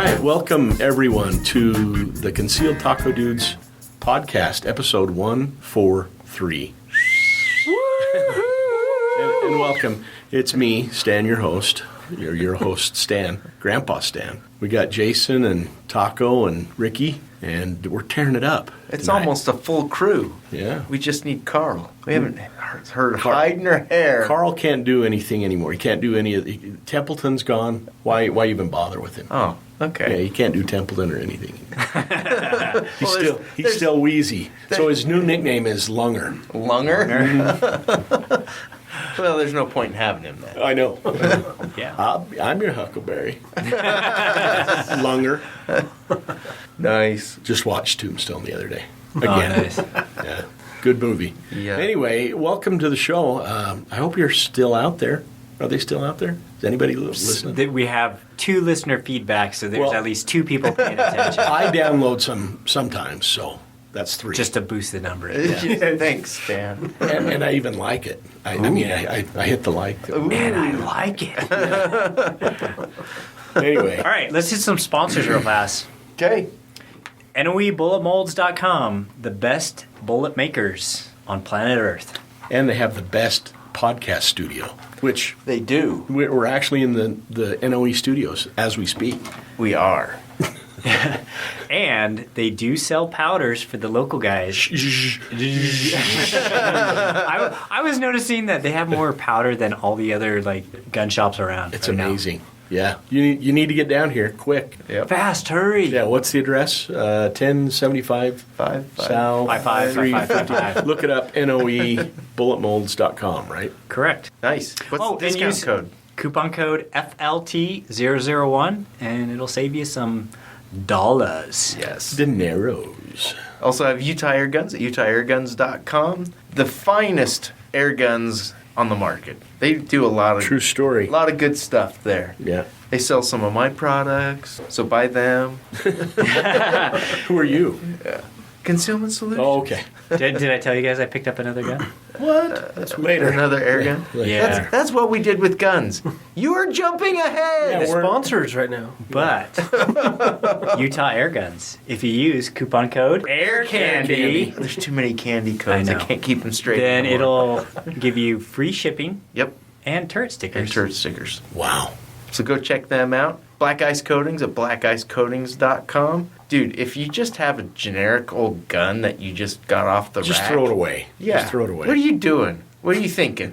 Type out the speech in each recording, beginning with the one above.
right, welcome everyone to the Concealed Taco Dudes podcast, episode 143. and welcome. It's me, Stan, your host. Your host, Stan, Grandpa Stan. We got Jason and Taco and Ricky, and we're tearing it up. It's almost a full crew. Yeah. We just need Carl. We haven't heard hiding her hair. Carl can't do anything anymore. He can't do any of the... Templeton's gone. Why even bother with him? Oh, okay. Yeah, he can't do Templeton or anything. He's still wheezy. So his new nickname is Lunger. Lunger? Well, there's no point in having him then. I know. Yeah. I'm your Huckleberry. Lunger. Nice. Just watched Tombstone the other day. Again. Oh, nice. Yeah. Good movie. Yeah. Anyway, welcome to the show. I hope you're still out there. Are they still out there? Is anybody listening? We have 2 listener feedback, so there's at least 2 people paying attention. I download sometimes, so that's 3. Just to boost the number. Yeah. Thanks, Stan. And I even like it. I mean, I hit the like. And I like it. Anyway. All right, let's hit some sponsors real fast. Okay. NOEbulletmolds.com, the best bullet makers on planet Earth. And they have the best podcast studio, which They do. we're actually in the NOE studios as we speak. We are. And they do sell powders for the local guys. I was noticing that they have more powder than all the other gun shops around. It's right amazing. Yeah, you need to get down here quick. Yep. Fast, hurry. Yeah, what's the address? 1075 Five. South 55. Look it up, NOEbulletmolds.com, right? Correct. Nice. What's the and discount use code? Coupon code FLT001, and it'll save you some dollars. Yes. Dineros. Also have Utah Air Guns at UtahAirGuns.com. The finest air guns on the market. They do a lot of True story. A lot of good stuff there. Yeah. They sell some of my products, so buy them. Who are you? Concealment Solutions. Oh, okay. Did I tell you guys I picked up another gun? What? That's later. Another air gun? Yeah. That's what we did with guns. You are jumping ahead. Yeah, we're- Sponsors right now. But Utah Air Guns, if you use coupon code AIRCANDY, There's too many candy codes. I I know. can't keep them straight then anymore. it'll give you free shipping Yep. and turret stickers. And turret stickers. Wow. So go check them out. Black Ice Coatings at blackicecoatings.com. Dude, if you just have a generic old gun that you just got off the Just rack, throw it away. Yeah. Just throw it away. What are you doing? What are you thinking?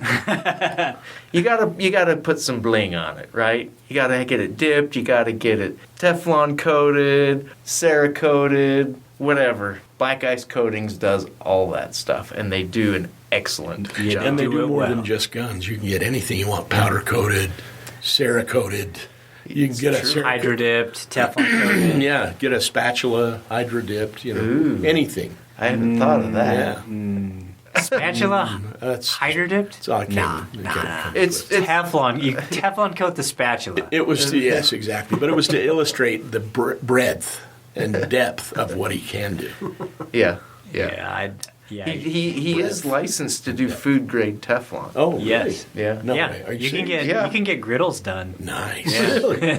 You gotta put some bling on it, right? You gotta get it dipped. You gotta get it Teflon coated, Cerakoted, whatever. Black Ice Coatings does all that stuff, and they do an excellent job. And they Do do it more well. than just guns. You can get anything you want. Powder coated, Cerakoted. You can get a Hydro dipped, Teflon coated. Yeah, get a spatula, hydro dipped. Anything. I hadn't thought of that. Yeah. Spatula, That's hydro dipped. it's all I Nah. It's Teflon. You Teflon coat the spatula. It was to, yes, exactly. But it was to illustrate the breadth and depth of what he can do. yeah. He is licensed to do food grade Teflon. Oh, Yes. really? Yeah. No yeah, way. Are you can serious? get griddles done. Nice.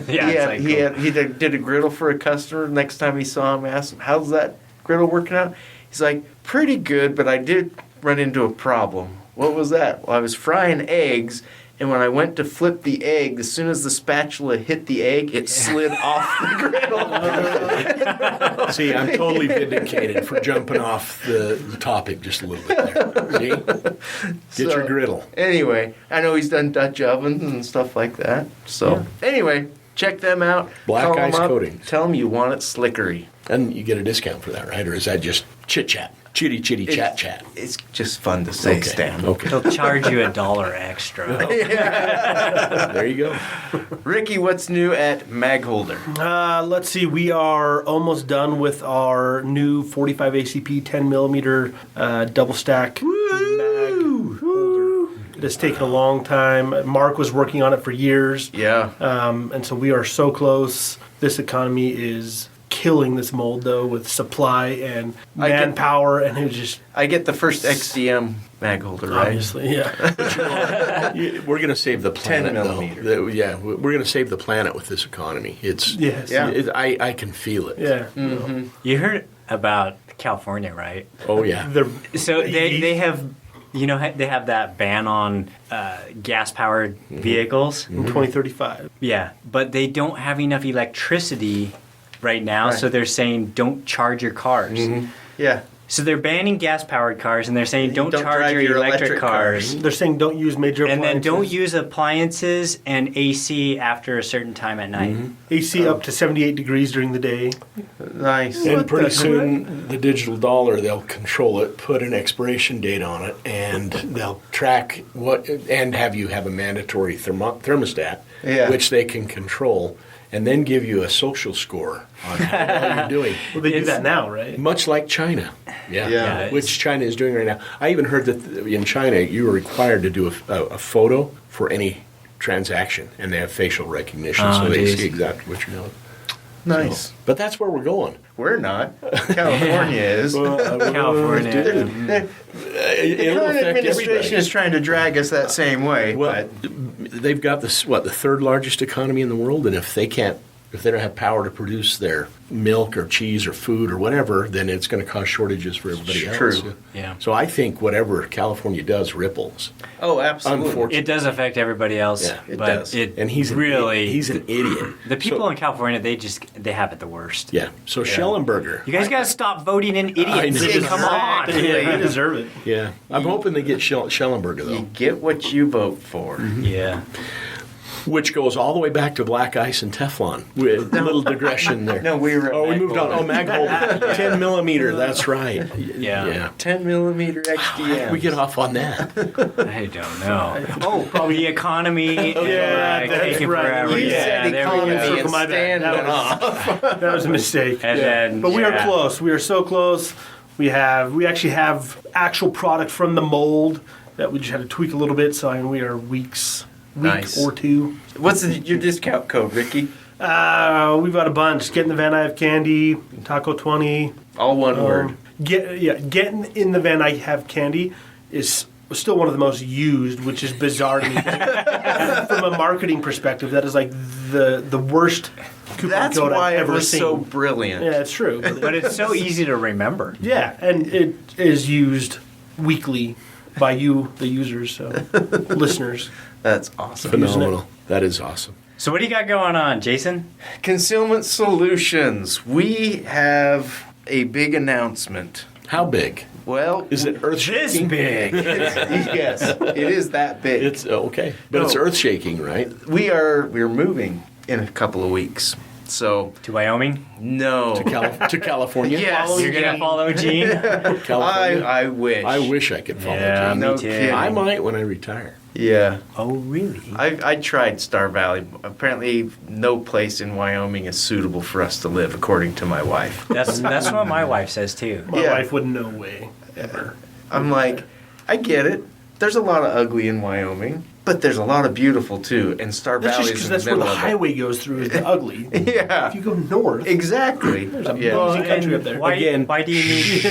Yeah. Yeah, He did a griddle for a customer. Next time he saw him, asked him, "How's that griddle working out?" He's like, "Pretty good, but I did run into a problem." What was that? Well, I was frying eggs, and when I went to flip the egg, as soon as the spatula hit the egg, it slid off the griddle. See, I'm totally vindicated for jumping off the topic just a little bit there. See? Get your griddle. Anyway, I know he's done Dutch ovens and stuff like that. So, anyway, check them out. Black Call 'em Ice up, Coatings. Tell them you want it slickery. And you get a discount for that, right? Or is that just chit-chat? Chitty, chat. It's just fun to say, Okay. Stan. Okay. They'll charge you $1 extra. There you go. Ricky, what's new at Magholder? Let's see. We are almost done with our new 45 ACP 10 millimeter double stack mag holder. It has taken a long time. Mark was working on it for years. Yeah. And so we are so close. This economy is killing this mold though with supply and I get- manpower, and it was just I get the first XDM mag holder, right? obviously, yeah. We're going to save the 10 planet, millimeter. though. Yeah, we're going to save the planet with this economy. It's Yes. Yeah. I can feel it. Yeah. You heard about California, right? Oh yeah. The So they have, they have that ban on gas-powered vehicles. in 2035. Yeah, but they don't have enough electricity right now, Right. so they're saying don't charge your cars. Yeah. So they're banning gas-powered cars, and they're saying don't charge drive your your electric electric cars. They're saying don't use major And then appliances. don't use appliances and AC after a certain time at night. AC up to 78 degrees during the day. Nice. And pretty the soon, the digital dollar, they'll control it, put an expiration date on it, and they'll track what, and have you have a mandatory thermostat, Yeah. which they can control, and then give you a social score on how well you're doing. Well, they do It's- that now, right? Much like China. Yeah. Yeah, Which China is doing right now. I even heard that in China, you are required to do a photo for any transaction, and they have facial recognition, Oh, so they geez. see exactly what you're doing. Nice. So, but that's where we're going. We're not. California is. California. The It'll current affect administration everybody. is trying to drag us that same way. Well, they've got this the third largest economy in the world, and if they don't have power to produce their milk or cheese or food or whatever, then it's going to cause shortages for everybody else. True. Yeah. So I think whatever California does ripples. oh, absolutely. Unfortunately. It does affect everybody else, Yeah, it but does. it And he's really he's an idiot. the people So- in California they have it the worst. Yeah. So Schellenberger. You guys got to stop voting in idiots. know. Come on. Exactly. Yeah, they deserve it. Yeah. I'm hoping they get Schellenberger You though, get what you vote for. Yeah. which goes all the way back to black ice and Teflon. With a little digression there. No, we were. Oh, we moved on. Oh, mag holder. 10 millimeter. That's right. Yeah. Yeah. 10 millimeter How XDM. did we get off on that? I don't know. Oh, probably the economy. Yeah, that's taking right. forever. You yeah, said there we economy go. and My bad. Stan That went was- off. That was a mistake. And then, But we are yeah. close. We are so close. We actually have actual product from the mold that we just had to tweak a little bit. So I mean, we are week Nice. or two. What's your discount code, Ricky? We've got a bunch. Get in the van. I have candy. Taco 20. All one word. Getting in the van. I have candy is still one of the most used, which is bizarre to me. From a marketing perspective, that is like the worst coupon That's code why I've it ever was seen. so brilliant. Yeah, it's true. But it's so easy to remember. Yeah, and it is used weekly by you, the users, so listeners. That's awesome. Phenomenal. That is awesome. So what do you got going on, Jason? Concealment Solutions. We have a big announcement. How big? Well, Is it earth shaking? big. yes, it is that big. It's okay, but it's No. earth shaking, right? We're moving in a couple of weeks. So To Wyoming? no. To California. Yes. You're going to follow Gene? California. I wish. I wish I could follow Yeah, Jane. me No too. kidding. I might when I retire. Yeah. Oh, really? I tried Star Valley. Apparently, no place in Wyoming is suitable for us to live, according to my wife. That's what my wife says, too. My Yeah. wife would no way ever. I'm like, I get it. There's a lot of ugly in Wyoming, but there's a lot of beautiful too. And Star That's Valley just is because in that's the where middle the of it. highway goes through is the ugly. Yeah. If you go north, Exactly. a Yeah. easy country up there. Why, Again- why do you need...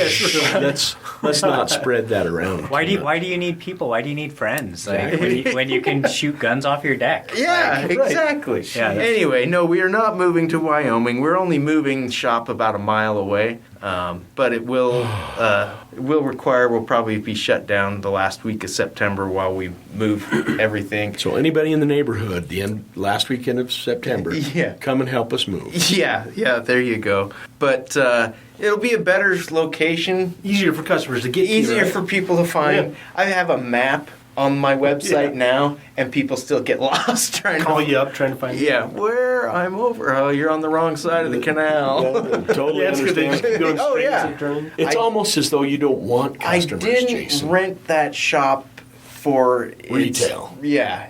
Let's not spread that around. Why do you need people? Why do you need friends? Like Exactly. when you can shoot guns off your deck. Yeah, exactly. Yeah, that's- Anyway, no, we are not moving to Wyoming. We're only moving shop about a mile away. But it will require, we'll probably be shut down the last week of September while we move everything. So anybody in the neighborhood, last weekend of September, Yeah. come and help us move. Yeah, there you go. But it'll be a better location, Easier for customers to get to, easier right? for people to find. Yeah. I have a map on my website Yeah. now, and people still get lost trying Call to you up trying to find you. Yeah, where I'm over. Oh, you're on the wrong side of the canal. Totally Yeah, it's good they just understand. keep going Oh, straight yeah. instead of turning. It's I- almost as though you don't want I customers, didn't Jason. rent that shop for its- Retail. Yeah,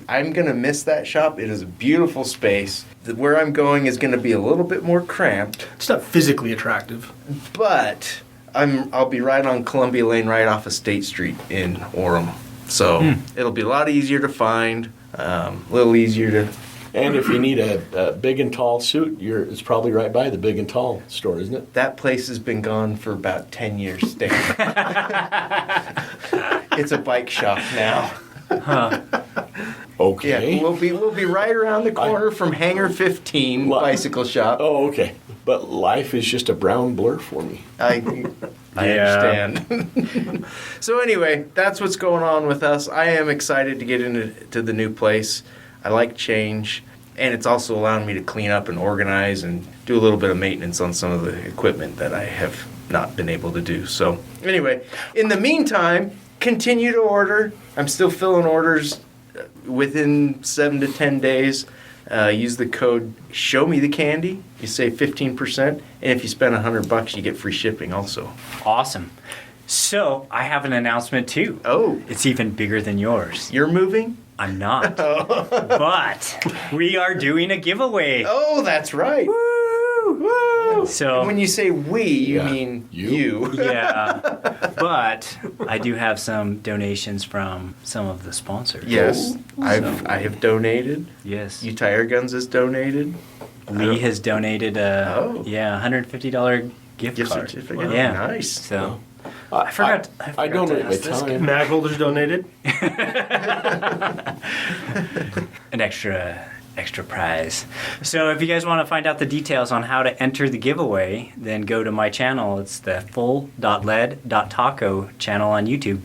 I'm gonna miss that shop. It is a beautiful space. Where I'm going is gonna be a little bit more cramped, It's not physically attractive. but I'll be right on Columbia Lane, right off of State Street in Orem. So it'll be a lot easier to find, a little easier to. And if you need a big and tall suit, it's probably right by the big and tall store, isn't it? That place has been gone for about 10 years, Stan. It's a bike shop now. Okay. Yeah, we'll be right around the corner from Hangar 15 bicycle shop. Oh, okay. But life is just a brown blur for me. I understand. So anyway, that's what's going on with us. I am excited to get into the new place. I like change, and it's also allowing me to clean up and organize and do a little bit of maintenance on some of the equipment that I have not been able to do. So anyway, in the meantime, continue to order. I'm still filling orders within 7 to 10 days. Use the code SHOWMETHECANDY. You save 15%, and if you spend $100, you get free shipping also. Awesome. So I have an announcement too. Oh, It's even bigger than yours. you're moving? I'm not. But we are doing a giveaway. Oh, that's right. Woo! So When you say we, you Yeah. mean You. you. yeah, but I do have some donations from some of the sponsors. Yes, So- I have donated. Yes. Utah Air Guns has donated. Lee has donated a Oh. $150 gift Gift card. certificate. Yeah. Nice. So I forgot. I to donate my ask this guy. time. Mag holders donated. An extra prize. So if you guys want to find out the details on how to enter the giveaway, then go to my channel. It's the Full.Lead.Taco channel on YouTube.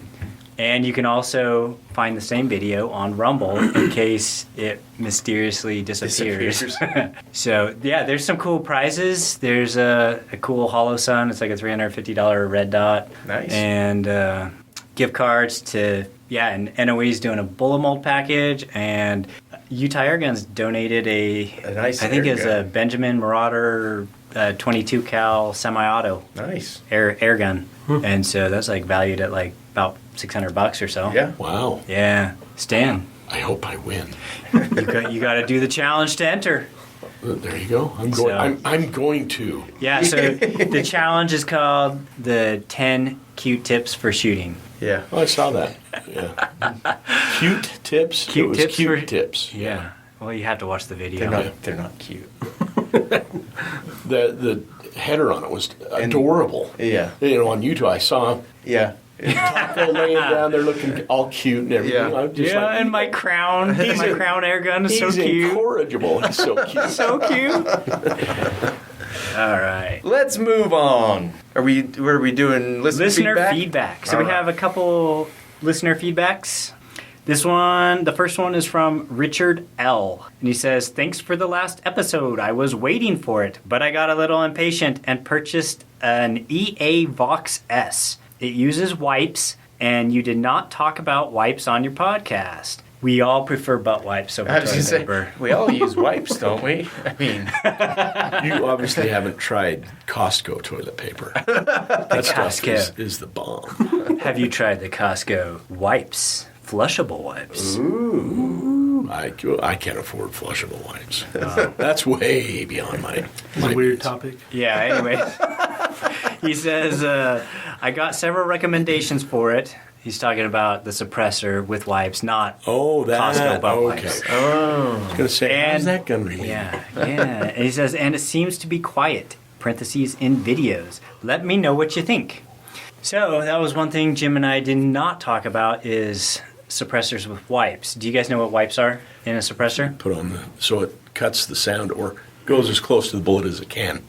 And you can also find the same video on Rumble in case it mysteriously disappears. So yeah, there's some cool prizes. There's a cool Hollow Sun. It's like a $350 red dot. Nice. And gift cards to, and NOE's doing a bullet mold package, and Utah Air Guns donated a nice I think air it's gun. a Benjamin Marauder 22 cal semi-auto Nice. air gun. And so that's like valued at like about $600 or so. Yeah. Wow. Yeah. Stan, I hope I win. you got to do the challenge to enter. There you go. I'm So- going. I'm going to. Yeah, so the challenge is called the 10 cute tips for shooting. Yeah. Oh, I saw that. Yeah. Cute tips. Cute it was tips cute for- tips. Yeah. Well, you have to watch the video. They're not cute. The header on it was adorable. Yeah. You know, on YouTube, I saw Yeah. Taco laying down there looking all cute and everything. Yeah. I'm just Yeah, like, and my crown air gun is so he's cute. incorrigible. He's so cute. So cute. All right. Let's move on. What are we doing? Listener feedback. So we All right. have a couple listener feedbacks. The first one is from Richard L. And he says, "Thanks for the last episode. I was waiting for it, but I got a little impatient and purchased an EA Vox S. It uses wipes, and you did not talk about wipes on your podcast. We all prefer butt wipes over I was toilet gonna say, paper." we all use wipes, don't we? I mean, You obviously haven't tried Costco toilet paper. That stuff Costco. is the bomb. Have you tried the Costco wipes? Flushable wipes. I can't afford flushable wipes. That's way beyond my It's a weird means. topic. Yeah, anyway. He says, I got several recommendations for it. He's talking about the suppressor with wipes, not Oh, that. Costco butt Okay. wipes. I was going to say, how's And- that gun related? Yeah. And he says, and it seems to be quiet, parentheses, in videos. Let me know what you think. So that was one thing Jim and I did not talk about is suppressors with wipes. Do you guys know what wipes are in a suppressor? Put on so it cuts the sound or goes as close to the bullet as it can.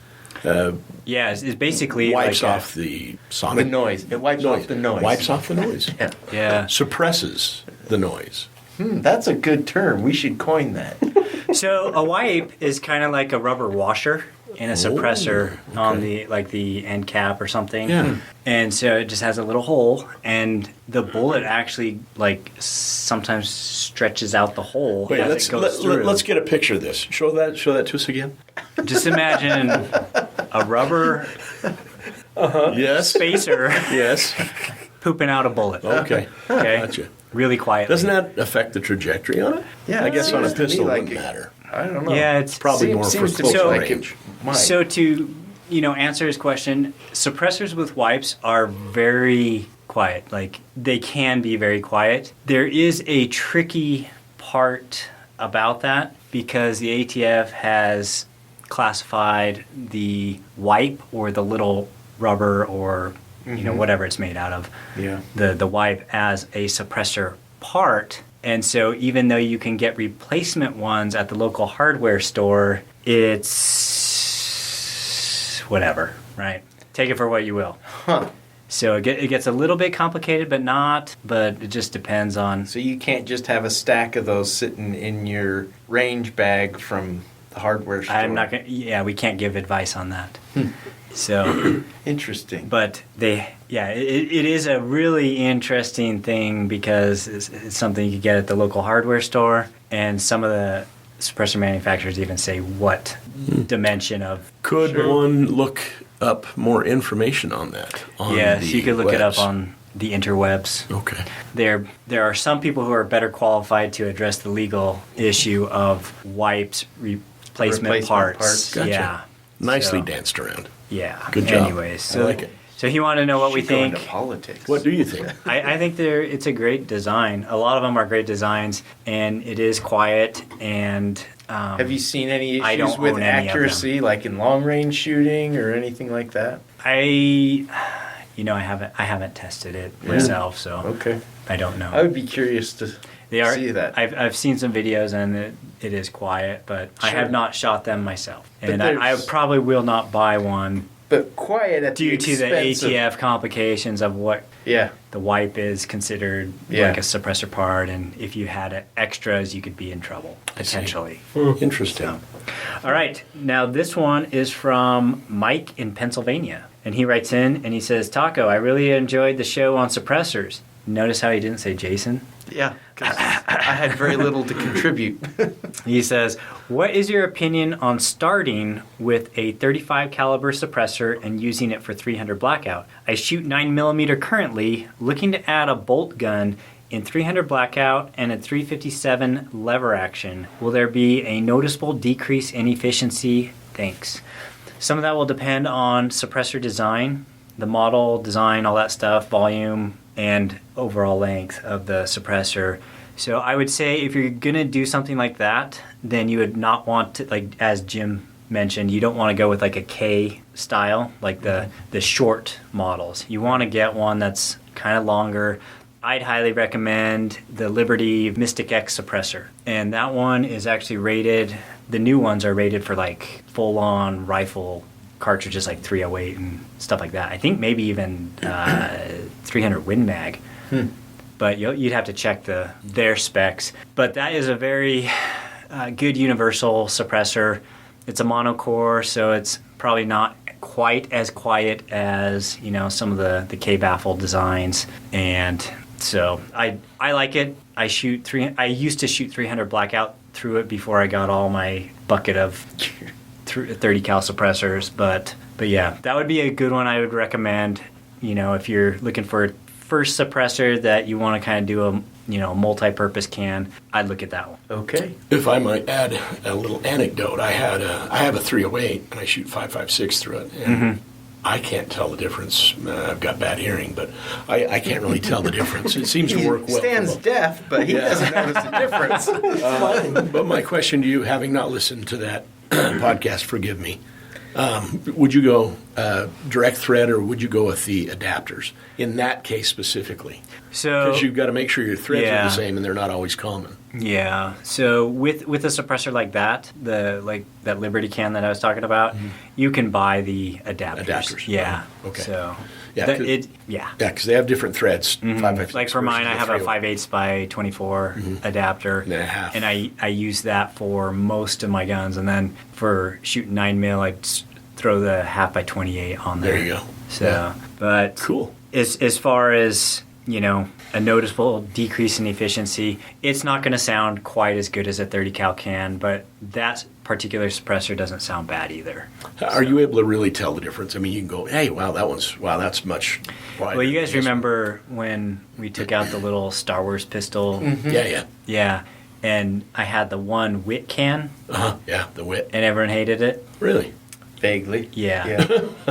Yeah, it's basically Wipes like off the sonic the noise. It wipes off the noise. Wipes off the noise. Yeah. Yeah. Suppresses the noise. That's a good term. We should coin that. So a wipe is kind of like a rubber washer in a suppressor okay. on the end cap or something. Yeah. And so it just has a little hole, and the bullet actually like sometimes stretches out the hole Wait, as it goes through. let's get a picture of this. Show that to us again. Just imagine a rubber Yes. spacer Yes. pooping out a bullet. Okay. Okay. Gotcha. Really quietly. Doesn't that affect the trajectory on it? Yeah, I guess on a seems to me pistol like wouldn't it- matter. I don't know. Yeah, it's Probably more for seems to close me So- like range. it might. So to answer his question, suppressors with wipes are very quiet. Like they can be very quiet. There is a tricky part about that. because the ATF has classified the wipe or the little rubber or whatever it's made out of, Yeah. the wipe as a suppressor part. And so even though you can get replacement ones at the local hardware store, it's whatever, right? Take it for what you will. Huh. So it gets a little bit complicated, but it just depends on. So you can't just have a stack of those sitting in your range bag from the hardware store. I'm not going to, we can't give advice on that. So, Interesting. but it is a really interesting thing because it's something you can get at the local hardware store, and some of the suppressor manufacturers even say what dimension of. Could one look up more information on that? On Yes, you could look it up webs? on the interwebs. Okay. There are some people who are better qualified to address the legal issue of wipes replacement parts. Gotcha. Yeah. Nicely So, danced around. Yeah. Good job. Anyways, I like it. So he wanted to know what we Should go think. into politics. What do you think? I think it's a great design. A lot of them are great designs, and it is quiet. And Have you seen any I issues don't with own any of them. accuracy, like in long range shooting or anything like that? I haven't tested it myself, so Okay. I don't know. I would be curious to see that. I've seen some videos, and it is quiet, but I Sure. have not shot them myself, But and I there's- probably will not buy one But quiet at due to the expense of- ATF complications of what Yeah. the wipe is considered Yeah. like a suppressor part, and if you had extras, you could be in trouble potentially. Interesting. All right, now this one is from Mike in Pennsylvania, and he writes in and he says, "Taco, I really enjoyed the show on suppressors." Notice how he didn't say Jason? Yeah. 'Cause I had very little to contribute. He says, "What is your opinion on starting with a 35 caliber suppressor and using it for 300 blackout? I shoot 9mm currently, looking to add a bolt gun in 300 blackout and a 357 lever action. Will there be a noticeable decrease in efficiency? Thanks." Some of that will depend on suppressor design, the model, design, all that stuff, volume, and overall length of the suppressor. So I would say if you're going to do something like that, then you would not want to, like as Jim mentioned, you don't want to go with like a K style, like the short models. You want to get one that's kind of longer. I'd highly recommend the Liberty Mystic X suppressor. And that one is actually rated, the new ones are rated for like full-on rifle cartridges like 308 and stuff like that. I think maybe even 300 Win Mag. But you'd have to check their specs. But that is a very good universal suppressor. It's a monocore, so it's probably not quite as quiet as some of the K-baffle designs. And so I like it. I used to shoot 300 blackout through it before I got all my bucket of 30 cal suppressors, but yeah, that would be a good one I would recommend. If you're looking for a first suppressor that you want to kind of do a multi-purpose can, I'd look at that one. Okay. If I might add a little anecdote, I have a 308 and I shoot 5.56 through it, and I can't tell the difference. I've got bad hearing, but I can't really tell the difference. It seems to work well. Stan's deaf, but he doesn't notice the difference. But my question to you, having not listened to that podcast, forgive me, would you go direct thread or would you go with the adapters in that case specifically? So Because you've got to make sure your threads are Yeah. the same and they're not always common. Yeah. So with a suppressor like that, that Liberty can that I was talking about, you can buy the adapters. Yeah. Oh, okay. So Yeah, yeah. Yeah, because they have different threads. 5.56 Like for mine, I versus have the a 5/8 by 24 adapter, And a half. and I use that for most of my guns. And then for shooting 9mm, I throw the 1/2 by 28 on there. There you go. So, Yeah. but Cool. as far as a noticeable decrease in efficiency, it's not going to sound quite as good as a 30 cal can, but that particular suppressor doesn't sound bad either. Are you able to really tell the difference? I mean, you can go, hey, that's much wider. Well, you guys than this remember when we took out the little Star Wars pistol? one. Yeah. Yeah. And I had the one wit can, Yeah, the wit. and everyone hated it. Really? Vaguely. Yeah.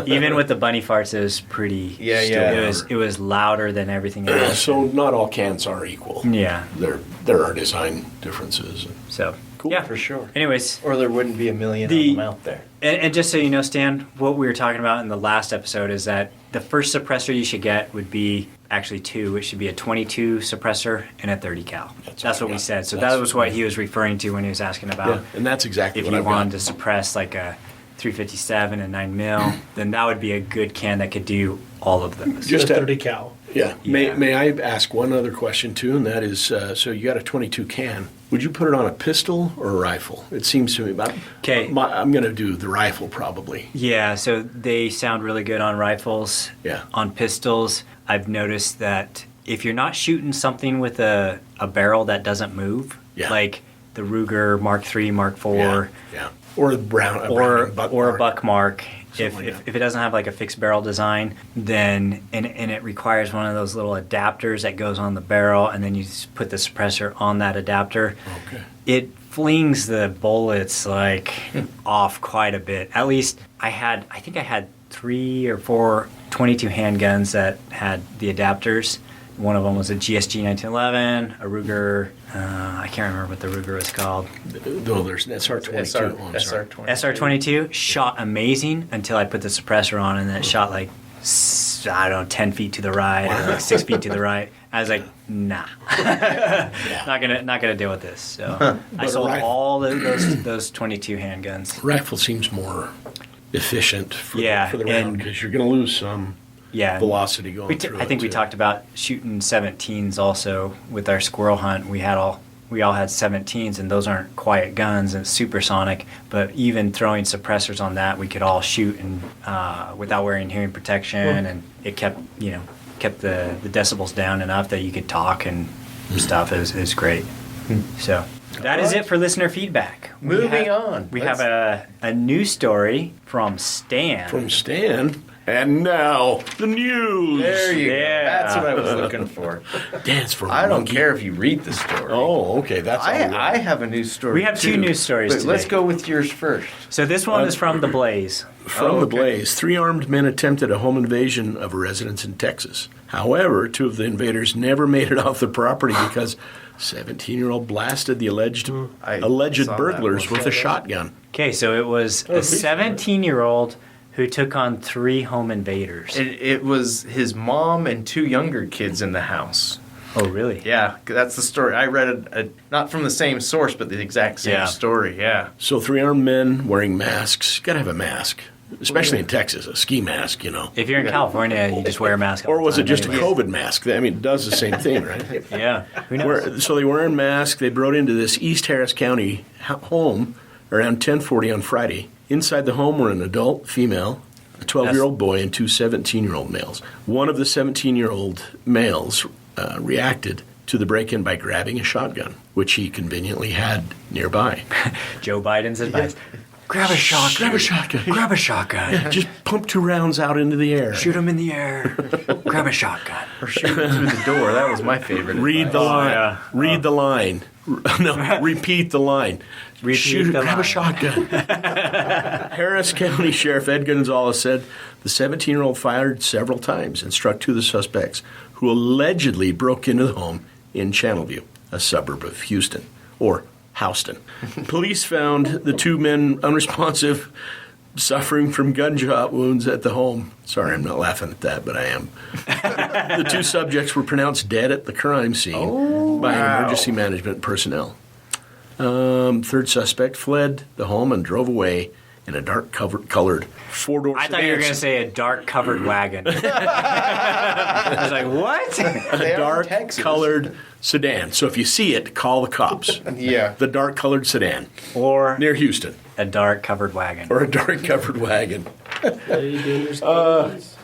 Even with the bunny farts, it was pretty. Yeah, yeah. It was louder than everything else. So not all cans are equal. Yeah. There are design differences. So Cool. Yeah, for sure. Anyways, Or there wouldn't be a million The- of them out there. and just so you know, Stan, what we were talking about in the last episode is that the first suppressor you should get would be actually two. It should be a 22 suppressor and a 30 cal. That's what we said. So that was what he was referring to when he was asking about Yeah, and that's exactly if what you I've wanted got. to suppress like a 357 and 9 mil, then that would be a good can that could do all of those. Just Just a at- 30 cal. Yeah. Yeah. May I ask one other question too, and that is, so you got a 22 can. Would you put it on a pistol or a rifle? It seems to me about. 'Kay. I'm going to do the rifle probably. Yeah, so they sound really good on rifles. Yeah. On pistols, I've noticed that if you're not shooting something with a barrel that doesn't move, Yeah. like the Ruger Mark III, Mark IV, Yeah. Or a brown. or Buckmark. a Buckmark, if, Something like that. if it doesn't have like a fixed barrel design, then and it requires one of those little adapters that goes on the barrel, and then you just put the suppressor on that adapter. Okay. It flings the bullets like off quite a bit. At least I think I had 3 or 4 22 handguns that had the adapters. One of them was a GSG 1911, a Ruger. I can't remember what the Ruger was called. No, there's an SR22. Oh, I'm sorry. SR20. SR22 shot amazing until I put the suppressor on, and then it shot like I don't know, 10 feet to the right or like 6 feet to the right. I was like, nah, not gonna deal with this. So I But sold right. all of those 22 handguns. Rifle seems more efficient for, Yeah, for the round and- because you're going to lose some Yeah, velocity going through I think it, we too. talked about shooting 17s also with our squirrel hunt. We all had 17s, and those aren't quiet guns and supersonic. But even throwing suppressors on that, we could all shoot and without wearing hearing protection, and it kept the decibels down enough that you could talk and stuff. It was great. So that is it for listener feedback. Moving on. We have a news story from Stan. From Stan. And now, the news. There you Yeah. go. That's what I was looking for. Dance for a I don't monkey. care if you read the story. Oh, okay. That's all right. I have a news story. We have two too. news stories But let's today. go with yours first. So this one is from The Blaze. From Oh, the okay. blaze, 3 armed men attempted a home invasion of a residence in Texas. However, 2 of the invaders never made it off the property because 17-year-old blasted the alleged I alleged saw that burglars one. with a shotgun. Okay, so it was a 17-year-old who took on 3 home invaders. It was his mom and 2 younger kids in the house. Oh, really? Yeah, that's the story. I read it, not from the same source, but the exact same Yeah. story. Yeah. So 3 armed men wearing masks. Got to have a mask, especially in Texas, a ski mask, you know. If you're in California, you just wear a mask. all Or the was it time just a anyways. COVID mask? I mean, it does the same thing, right? Yeah. Who knows? So they were wearing masks. They broke into this East Harris County home around 10:40 on Friday. Inside the home were an adult female, a 12-year-old boy, and 2 17-year-old males. One of the 17-year-old males reacted to the break-in by grabbing a shotgun, which he conveniently had nearby. Joe Biden's advice. Grab a shotgun. Grab a shotgun. Grab a shotgun. Just pump 2 rounds out into the air. Shoot him in the air. Grab a shotgun. Or shoot it through the door. That was my favorite. Read the advice. line. yeah. Read the line. No, repeat the line. Repeat Shoot, the grab line. a shotgun. Harris County Sheriff Ed Gonzalez said the 17-year-old fired several times and struck 2 of the suspects who allegedly broke into the home in Channelview, a suburb of Houston, or Houston. Police found the 2 men unresponsive, suffering from gunshot wounds at the home. Sorry, I'm not laughing at that, but I am. The 2 subjects were pronounced dead at the crime scene by emergency management personnel. Third suspect fled the home and drove away in a dark-colored 4-door I thought you were going to say a dark covered wagon. I was like, what? They are in Texas. dark-colored sedan. So if you see it, call the cops. Yeah. The dark-colored sedan Or near Houston, a dark covered wagon. or a dark-covered wagon.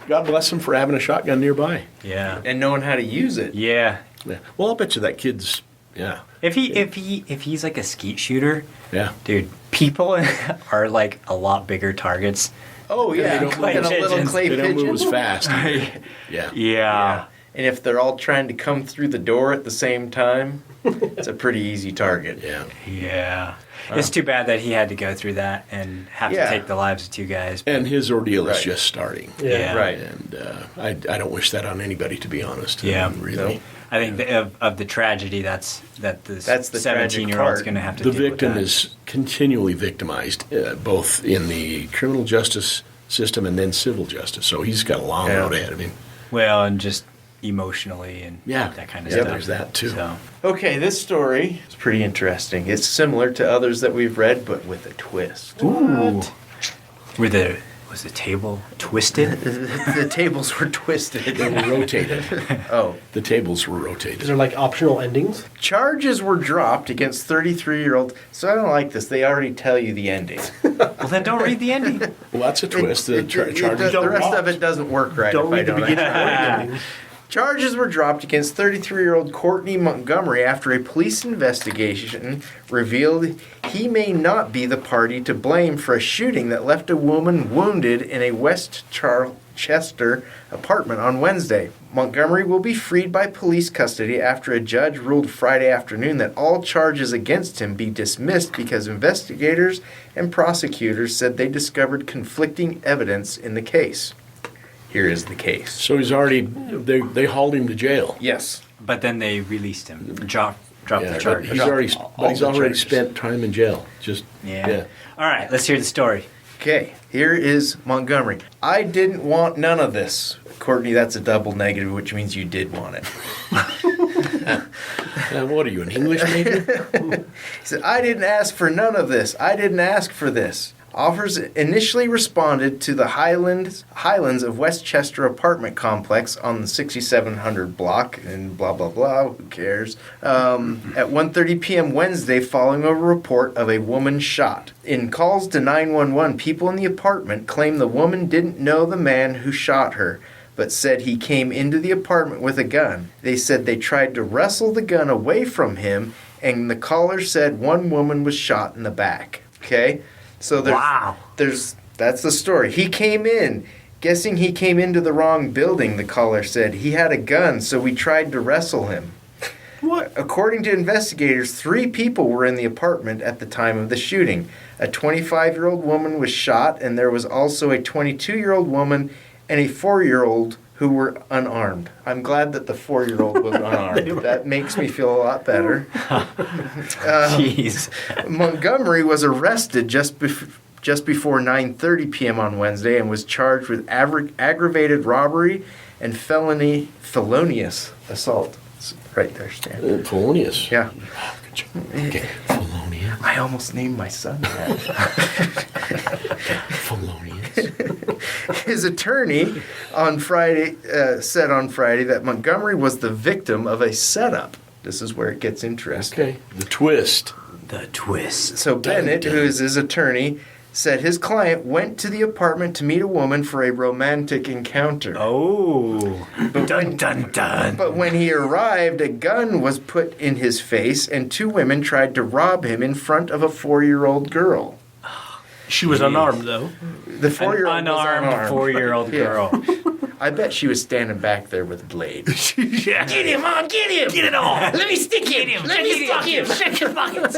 God bless him for having a shotgun nearby. Yeah. And knowing how to use it. Yeah. Yeah. Well, I'll bet you that kid's, yeah, If he's like a skeet shooter, yeah. dude, people are like a lot bigger targets. Oh, yeah. They don't Like a move- little clay They don't move pigeon. as fast. either. Yeah. Yeah. And if they're all trying to come through the door at the same time, it's a pretty easy target. Yeah. Yeah. It's too bad that he had to go through that and have Yeah. to take the lives of 2 guys. And his ordeal is Right. just starting. Yeah. Right. And I don't wish that on anybody, to be honest. Yeah. Really. No. I think of the tragedy that's the That's the tragic 17-year-old's part. going to have to The deal with victim that. is continually victimized, both in the criminal justice system and then civil justice. So he's got a long road ahead of him. Well, and just emotionally and Yeah. that kind of Yeah, stuff. there's that, too. So, Okay, this story is pretty interesting. It's similar to others that we've read, but with a twist. ooh. Was the table twisted? The tables were twisted. They were rotated. Oh. The tables were Is rotated. there like optional endings? Charges were dropped against 33-year-old. So I don't like this. They already tell you the ending. Well, then don't read the ending. Well, that's a twist. The charges The don't rest drop. of it doesn't work right. Don't if I read the don't beginning. actually- Charges were dropped against 33-year-old Courtney Montgomery after a police investigation revealed he may not be the party to blame for a shooting that left a woman wounded in a West Chester apartment on Wednesday. Montgomery will be freed by police custody after a judge ruled Friday afternoon that all charges against him be dismissed because investigators and prosecutors said they discovered conflicting evidence in the case. Here is the case. So he's already, they hauled him to jail. Yes. But then they released him. Dropped Yeah, the but charge. he's already, all but he's the already charges. spent time in jail. Just, Yeah. All right, let's hear the story. Okay, here is Montgomery. I didn't want none of this. Courtney, that's a double negative, which means you did want it. What are you, an English major? He said, I didn't ask for none of this. I didn't ask for this. Offers initially responded to the Highlands of Westchester apartment complex on the 6700 block, and blah, blah, blah, who cares, at 1:30 p.m. Wednesday following a report of a woman shot. In calls to 911, people in the apartment claim the woman didn't know the man who shot her, but said he came into the apartment with a gun. They said they tried to wrestle the gun away from him, and the caller said one woman was shot in the back. Okay? So that's the story. He came in, guessing he came into the wrong building, the caller said. He had a gun, so we tried to wrestle him. What? According to investigators, 3 people were in the apartment at the time of the shooting. A 25-year-old woman was shot, and there was also a 22-year-old woman and a 4-year-old who were unarmed. I'm glad that the 4-year-old was unarmed. That makes me feel a lot better. Jeez. Montgomery was arrested just before 9:30 p.m. on Wednesday and was charged with aggravated robbery and felonious assault. It's right there, Stan. Felonious. Yeah. Good job. Okay. Felonious. I almost named my son that. Felonious. His attorney on Friday said on Friday that Montgomery was the victim of a setup. This is where it gets interesting. Okay. The twist. The twist. So Bennett, who is his attorney, said his client went to the apartment to meet a woman for a romantic encounter. Oh. Dun, dun, dun. But when he arrived, a gun was put in his face and 2 women tried to rob him in front of a 4-year-old girl. She was unarmed though. The 4-year-old An was unarmed unarmed. 4-year-old Yeah. girl. I bet she was standing back there with a blade. Yeah. Get him, Mom! Get him! Get it on. Let me stick him! Let me stick him! Check your pockets.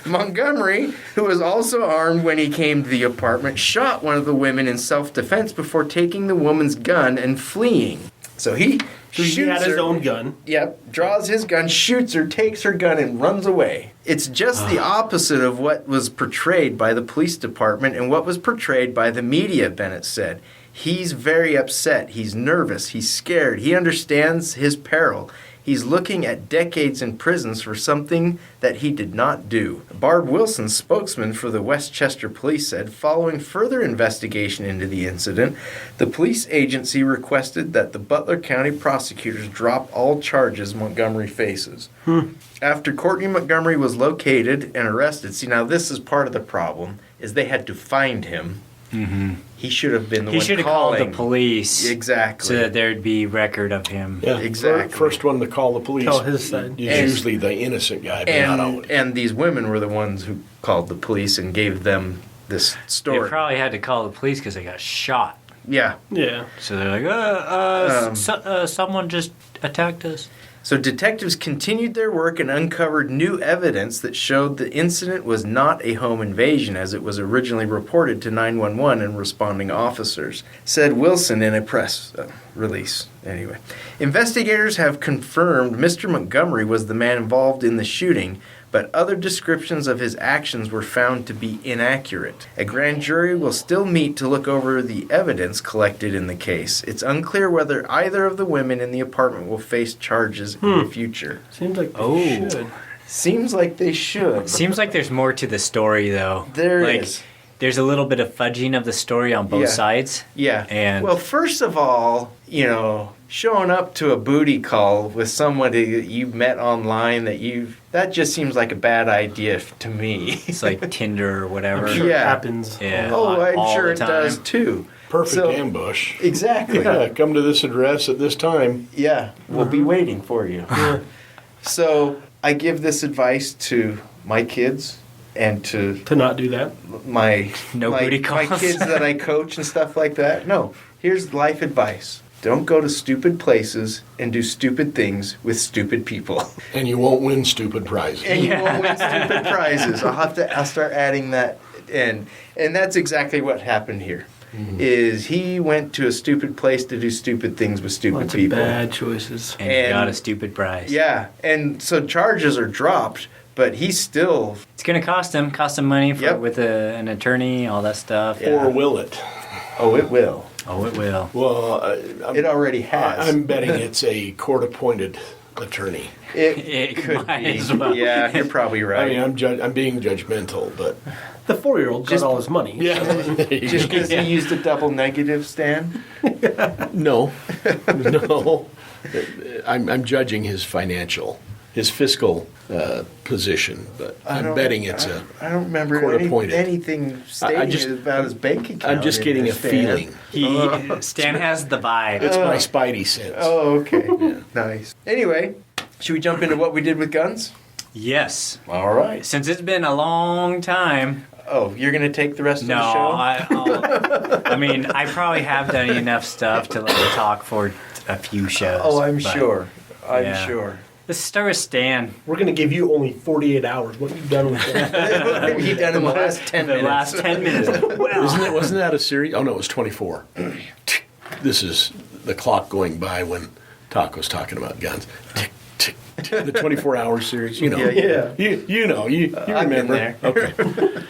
Montgomery, who was also armed when he came to the apartment, shot one of the women in self-defense before taking the woman's gun and fleeing. So he So he shoots had his her. own gun. Yep, draws his gun, shoots her, takes her gun, and runs away. It's just the opposite of what was portrayed by the police department and what was portrayed by the media, Bennett said. He's very upset. He's nervous. He's scared. He understands his peril. He's looking at decades in prisons for something that he did not do. Barb Wilson, spokesman for the Westchester Police, said, following further investigation into the incident, the police agency requested that the Butler County prosecutors drop all charges Montgomery faces. After Courtney Montgomery was located and arrested, see, now this is part of the problem, is they had to find him. Mm-hmm. He should have been the He one should have called calling. the police. Exactly. So that there'd be record of him. Yeah. Exactly. First one to call the police. Tell his side. Is And- usually the innocent guy, but not always. And these women were the ones who called the police and gave them this They story. probably had to call the police because they got shot. Yeah. Yeah. So they're like, someone just attacked us. So detectives continued their work and uncovered new evidence that showed the incident was not a home invasion as it was originally reported to 911 and responding officers, said Wilson in a press release. Anyway, investigators have confirmed Mr. Montgomery was the man involved in the shooting, but other descriptions of his actions were found to be inaccurate. A grand jury will still meet to look over the evidence collected in the case. It's unclear whether either of the women in the apartment will face charges in the future. Seems like they should. Seems like they should. Seems like there's more to the story, though. There like, is. There's a little bit of fudging of the story on both sides. Yeah. And well, first of all, showing up to a booty call with somebody that you met online that just seems like a bad idea to me. it's like Tinder or whatever. I'm sure Yeah. it happens. Yeah. Oh, I'm all sure the it time. does too. Perfect So- ambush. Exactly. Yeah, come to this address at this time. Yeah, we'll be waiting for you. So I give this advice to my kids and to To not do that. my booty my calls. kids that I coach and stuff like that. No, here's life advice. Don't go to stupid places and do stupid things with stupid people. And you won't win stupid prizes. And you won't win stupid prizes. I'll start adding that in. And that's exactly what happened here. Is he went to a stupid place to do stupid things with stupid Lots of people. bad choices. And you got a stupid prize. Yeah, and so charges are dropped, but he's still It's going to cost him money for, Yep. with an attorney, all that stuff. Yeah. Or will it? oh, it will. Oh, it will. Well, It already has. I'm betting it's a court-appointed attorney. It could might be. as well. Yeah, you're probably right. I mean, I'm being judgmental, but The 4-year-old got all his money. yeah. Just because he used a double negative, Stan? No, no. I'm judging his fiscal position, but I'm betting it's a. I don't remember court-appointed. anything stating about his bank account. I'm just in getting this, a Stan. feeling. Stan has the vibe. It's my spidey sense. Oh, okay. Nice. Anyway, should we jump into what we did with guns? Yes. All right. Since it's been a long time. Oh, you're going to take the rest No, of the show? I mean, I probably have done enough stuff to talk for a few shows. Oh, I'm but sure. I'm yeah. sure. Let's start with Stan. We're going to give you only 48 hours. What have you done with that? What have you done in the last 10 The minutes? last 10 minutes. Well, Wasn't that a series? Oh no, it was 24. This is the clock going by when Taco's talking about guns. Tick, tick, tick. The 24-hour series. You know. Yeah. You know. You I've been remember. there. Okay.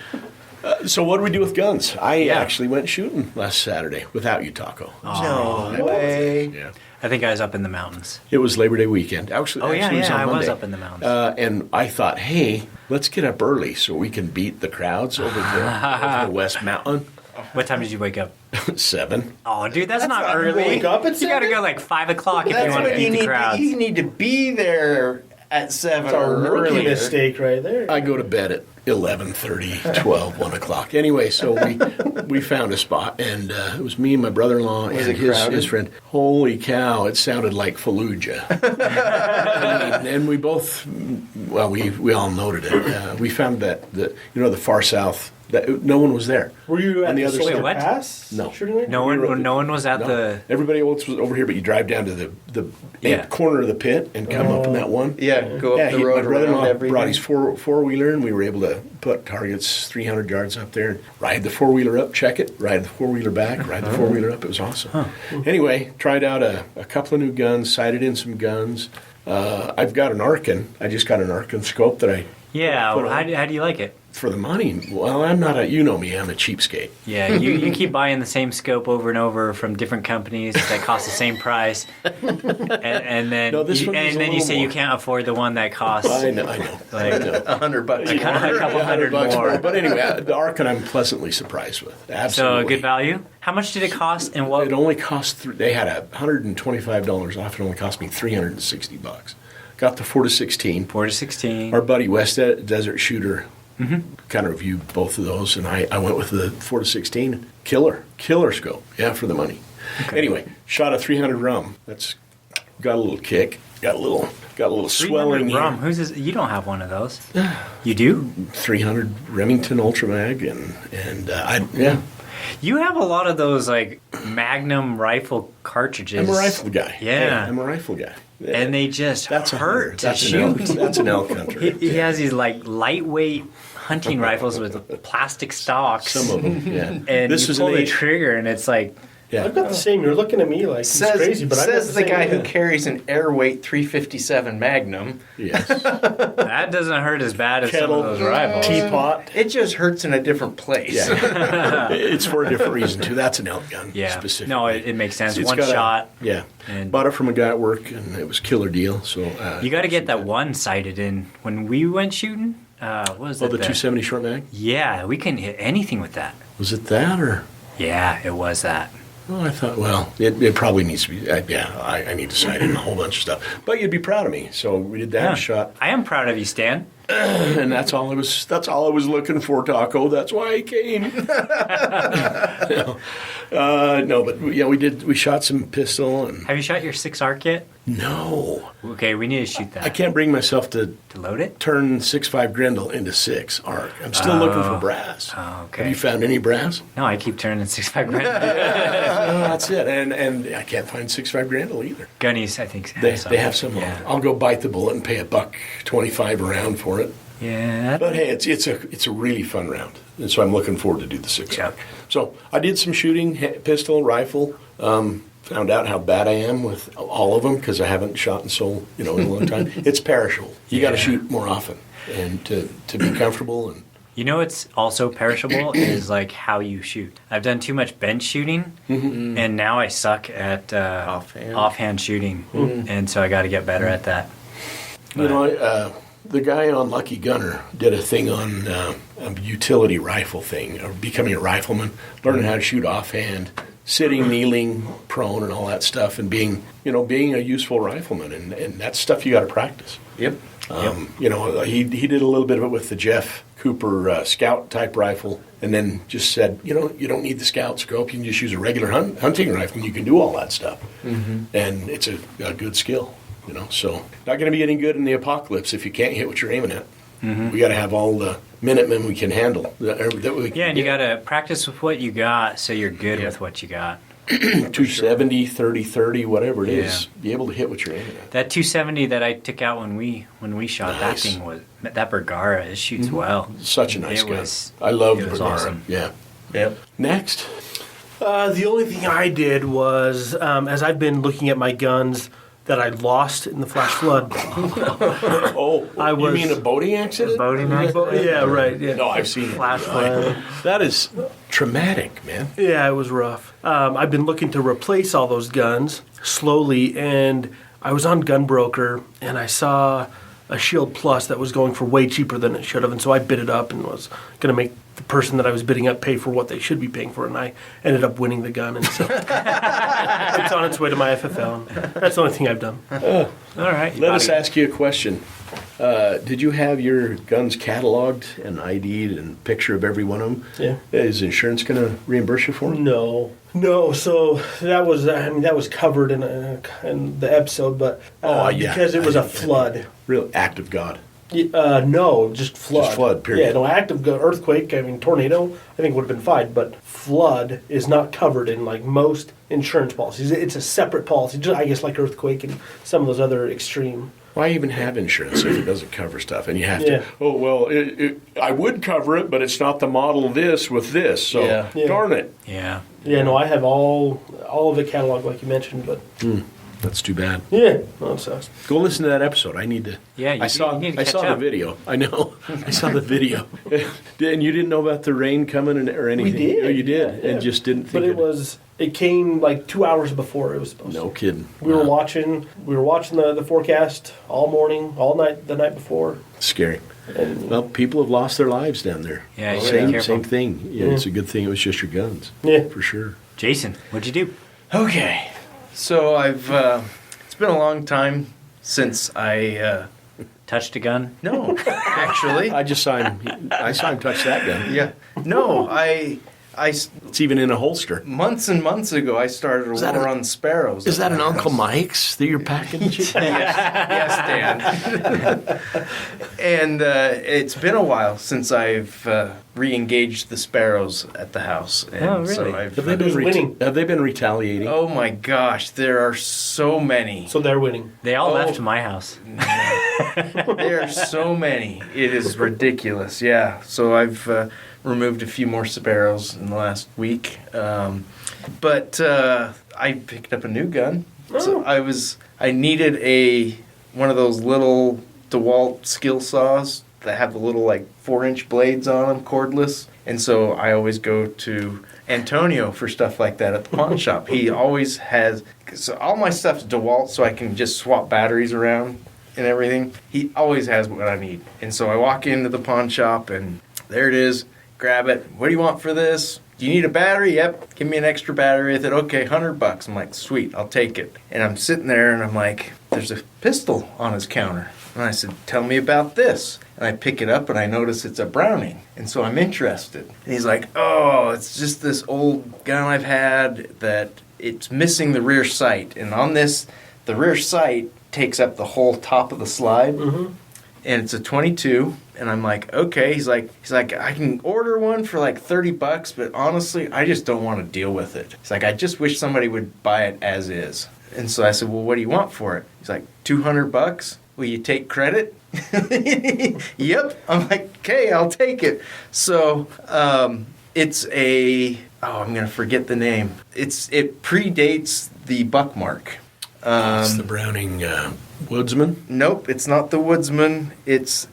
So what do we do with guns? I actually went shooting last Saturday without you, Taco. No way. Yeah. I think I was up in the mountains. It was Labor Day weekend. Actually, Oh, yeah, it was on I was Monday. up in the mountains. And I thought, hey, let's get up early so we can beat the crowds over the West Mountain. What time did you wake up? 7. Oh, dude, that's not not early. wake up at You gotta 7? go like 5 o'clock if That's you want to when you beat the need crowds. you need to be there at 7 It's a or rookie earlier. mistake right there. I go to bed at 11:30, 12, 1 o'clock. Anyway, so we found a spot, and it was me and my brother-in-law Was and it crowded? his friend. Holy cow, it sounded like Fallujah. and we both, well, we all noted it. We found that the far south, that no one was there. Were you at On the the other Soldier side. what? Pass? No. Shooting range? No one was at No. the. Everybody else was over here, but you drive down to the Yeah. corner of the pit and come up in that one. Yeah, go up the my road around brother-in-law everything. brought his four-wheeler, and we were able to put targets 300 yards up there, and ride the four-wheeler up, check it, ride the four-wheeler back, ride the four-wheeler up. It was awesome. Anyway, tried out a couple of new guns, sighted in some guns. I've got an Arkin. I just got an Arkin scope that I Yeah, Put well, on. how do you like it? for the money. Well, I'm not you know me, I'm a cheapskate. Yeah, you keep buying the same scope over and over from different companies that cost the same price, and then No, this you, one was and a then you little say you more. can't afford the one that costs I know. like $100 a couple hundred $100 more. But anyway, the Arkin I'm pleasantly surprised with. So Absolutely. a good value. How much did it cost, and what? It only cost. They had $125 off. It only cost me $360. Got the 4-16. 4-16. Our buddy West Desert Shooter kind of reviewed both of those, and I went with the 4-16. Killer scope. Yeah, for the money. Anyway, shot a 300 rum. That's got a little kick. Got a little swelling here. Rum. Who's this? You don't have one of those. You do. 300 Remington Ultra Mag, and You have a lot of those like Magnum rifle cartridges. I'm a rifle guy. Yeah. I'm a rifle guy. and they just That's a hurt to That's an elk. shoot. That's an elk hunter. He has these like lightweight hunting rifles with plastic stocks. Some of them, yeah. And This you was pull an the eight. trigger, and it's like, Yeah. I've got the same. You're looking at me like it's crazy, but I've got says the same guy who idea. carries an airweight 357 Magnum. Yes. that doesn't hurt as bad as Kettle, some of those rivals. teapot. It just hurts in a different place. Yeah. It's for a different reason too. That's an elk gun. Yeah. Specifically. No, it makes sense. It's One got a- shot. Yeah. And- Bought it from a guy at work, and it was killer deal. So You got to get that one sighted in. When we went shooting, what was Oh, it? the 270 short mag. Yeah, we couldn't hit anything with that. Was it that or? Yeah, it was that. Oh, I thought. Well, it probably needs to be. I need to sight in a whole bunch of stuff. But you'd be proud of me. So we did that Yeah. shot, I am proud of you, Stan. and that's all I was. That's all I was looking for, Taco. That's why I came. No, but yeah, we did. We shot some pistol, and Have you shot your 6 arc yet? no, Okay, we need to shoot that. I can't bring myself to To load it? turn 6.5 Grendel into 6 arc. I'm still looking for brass. Oh, okay. Have you found any brass? No, I keep turning 6.5 grand. No, that's it. And I can't find 6.5 Grendel either. Gunnies, I think. They have some. Yeah. I'll go bite the bullet and pay $1.25 a round for it. Yeah. But hey, it's a really fun round, and so I'm looking forward to do the 6 Yeah. arc. So I did some shooting, pistol, rifle. Found out how bad I am with all of them because I haven't shot and sold, in a long time. It's perishable. You got to Yeah. shoot more often, and to be comfortable. And You know what's also perishable is like how you shoot. I've done too much bench shooting, and now I suck at offhand shooting, and so I got to get better at that. the guy on Lucky Gunner did a thing on a utility rifle thing, or becoming a rifleman, learning how to shoot offhand, sitting, kneeling, prone, and all that stuff, and being a useful rifleman, and that's stuff you got to practice. Yep. He did a little bit of it with the Jeff Cooper Scout type rifle, and then just said, you don't need the Scout scope. You can just use a regular hunting rifle, and you can do all that stuff. Mm-hmm. And it's a good skill, So not going to be getting good in the apocalypse if you can't hit what you're aiming at. Mm-hmm. We got to have all the Minutemen we can handle. And you got to practice with what you got, so you're good with what you got. 270, 30, 30, whatever it is. Be able to hit what you're aiming at. That 270 that I took out when we shot Nice. that thing was that Bergara. It shoots well. Such a nice It gun. was- I love it the was Bergara. awesome. Yeah. Yep. Next. The only thing I did was, as I've been looking at my guns that I lost in the flash flood. Oh, I was- you mean a boating accident? Yeah, right. Yeah. No, I've seen it. Flash flood. That is traumatic, man. Yeah, it was rough. I've been looking to replace all those guns slowly, and I was on Gunbroker, and I saw a Shield Plus that was going for way cheaper than it should have, and so I bid it up and was going to make the person that I was bidding up pay for what they should be paying for, and I ended up winning the gun, and so it's on its way to my FFL. And that's the only thing I've done. All right. Let us ask you a question. Did you have your guns cataloged and ID'd and picture of every one of them? Yeah. Is insurance going to reimburse you for them? No. So that was covered in the episode, but because it was a flood. Real act of God. No, just flood. Just flood, period. Yeah, no, active earthquake, tornado, I think would have been fine, but flood is not covered in like most insurance policies. It's a separate policy, just I guess like earthquake and some of those other extreme. Why even have insurance if it doesn't cover stuff? And you have Yeah. to, oh, well, I would cover it, but it's not the model this with this, so Yeah. darn it. Yeah. Yeah, no, I have all of it cataloged like you mentioned, but That's too bad. yeah, no, it sucks. Go listen to that episode. I need to. Yeah, you I saw. need to I catch saw the up. video. I know. I saw the video. And you didn't know about the rain coming or anything. We did. Oh, you did, Yeah. and just didn't But think. it came like 2 hours before it was supposed No to. kidding. We were Wow. watching the forecast all morning, all night, the night before. Scary. And Well, people have lost their lives down there. Yeah, you gotta same be careful. same thing. Yeah, it's a good thing it was just your guns. Yeah. For sure. Jason, what'd you do? Okay. So I've. It's been a long time since I. Touched a gun? No, actually. I just saw him. I saw him touch that gun. Yeah. No, I It's even in a holster. months and months ago, I started a war on sparrows. Is at that an my Uncle house. Mike's that you're packaging? Yes, Dan. And it's been a while since I've re-engaged the sparrows at the house. And Oh, really? So I've, Have they been winning? have they been retaliating? oh my gosh, there are so many. So they're winning. They all Oh. left my house. There are so many. It is ridiculous. Yeah. So I've removed a few more sparrows in the last week. But I picked up a new gun. So I needed one of those little DeWalt skill saws that have the little like 4-inch blades on them, cordless. And so I always go to Antonio for stuff like that at the pawn shop. He always has, so all my stuff's DeWalt, so I can just swap batteries around and everything. He always has what I need. And so I walk into the pawn shop and there it is. Grab it. What do you want for this? Do you need a battery? Yep. Give me an extra battery with it. Okay, $100. I'm like, sweet, I'll take it. And I'm sitting there and I'm like, there's a pistol on his counter. And I said, tell me about this. And I pick it up and I notice it's a Browning. And so I'm interested. And he's like, oh, it's just this old gun I've had that it's missing the rear sight. And on this, the rear sight takes up the whole top of the slide. Mm-hmm. And it's a 22. And I'm like, okay. He's like, I can order one for like $30, but honestly, I just don't want to deal with it. He's like, I just wish somebody would buy it as is. And so I said, well, what do you want for it? He's like, $200. Will you take credit? Yep. I'm like, okay, I'll take it. So it's I'm going to forget the name. It predates the Buckmark. It's the Browning Woodsman. Nope, it's not the Woodsman. It's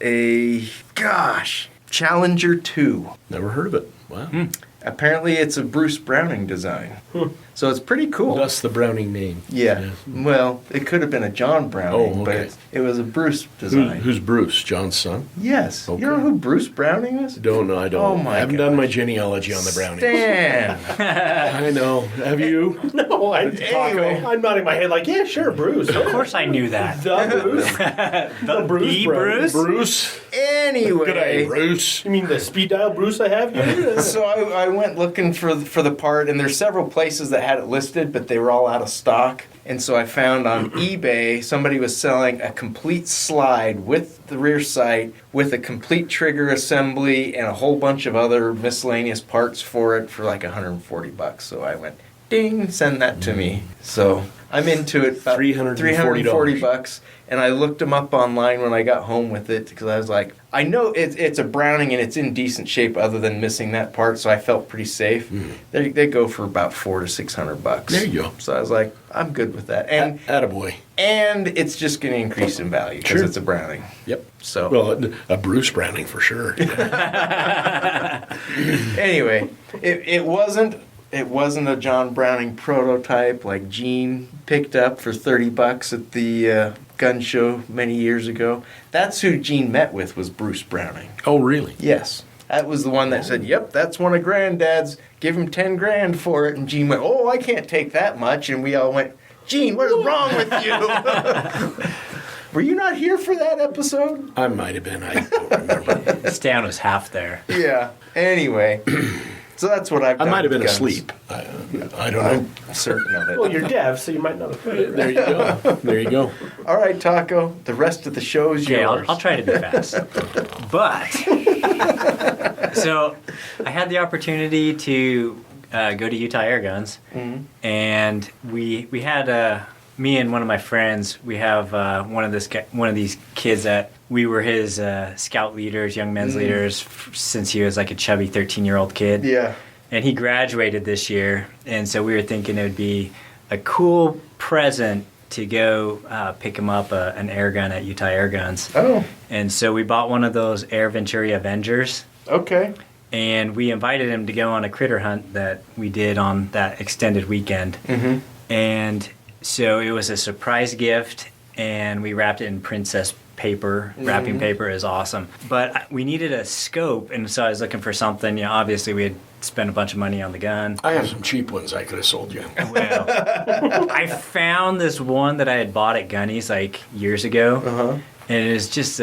Challenger 2. Never heard of it. Wow. Apparently it's a Bruce Browning design. So it's pretty cool. That's the Browning name. Yeah. Well, it could have been a John Browning, Oh, but okay. it was a Bruce design. Who's Bruce? John's son? Yes. Okay. You know who Bruce Browning is? Don't know. I don't. Oh my I haven't gosh. done my genealogy on the Browning. Stan. I know. Have you? No, Anyway. I'm nodding my head like, yeah, sure, Bruce. Of course I knew that. The Bruce. The Bruce Bruce? Bruce. Anyway. Good day, Bruce. You mean the speed dial Bruce I have here? So I went looking for the part, and there's several places that had it listed, but they were all out of stock. And so I found on eBay somebody was selling a complete slide with the rear sight, with a complete trigger assembly, and a whole bunch of other miscellaneous parts for it for like $140. So I went, ding, send that to me. So I'm into it. About $340. And I looked them up online when I got home with it because I was like, I know it's a Browning and it's in decent shape other than missing that part, so I felt pretty safe. They go for about $400 to $600. There you go. So I was like, I'm good with that. And Attaboy. it's just going to increase in value because Sure. it's a Browning. Yep. So Well, a Bruce Browning for sure. anyway, it wasn't a John Browning prototype like Gene picked up for $30 at the gun show many years ago. That's who Gene met with, was Bruce Browning. Oh, really? Yes. That was the one that said, yep, that's one of Granddad's. Give him $10,000 for it. And Gene went, oh, I can't take that much. And we all went, Gene, what is wrong with you? Were you not here for that episode? I might have been. I don't remember. Stan was half there. Yeah. Anyway. So that's what I've I done. might have been with guns. asleep. I don't know. I'm certain of it. Well, you're deaf, so you might not have heard it. There you go. There you go. All right, Taco. The rest of the show is Okay, yours. I'll try to be fast. But, so I had the opportunity to go to Utah Air Guns, and we had me and one of my friends. We have one of these kids that we were his scout leaders, young men's leaders, since he was like a chubby 13-year-old kid. Yeah. And he graduated this year, and so we were thinking it would be a cool present to go pick him up an air gun at Utah Air Guns. Oh, And so we bought one of those Air Venturi Avengers, okay. and we invited him to go on a critter hunt that we did on that extended weekend. Mm-hmm. And so it was a surprise gift, and we wrapped it in princess paper. Wrapping paper is awesome. But we needed a scope, and so I was looking for something. You know, obviously we had spent a bunch of money on the gun. I have some cheap ones I could have sold you. Well, I found this one that I had bought at Gunny's like years ago. Uh-huh. And it's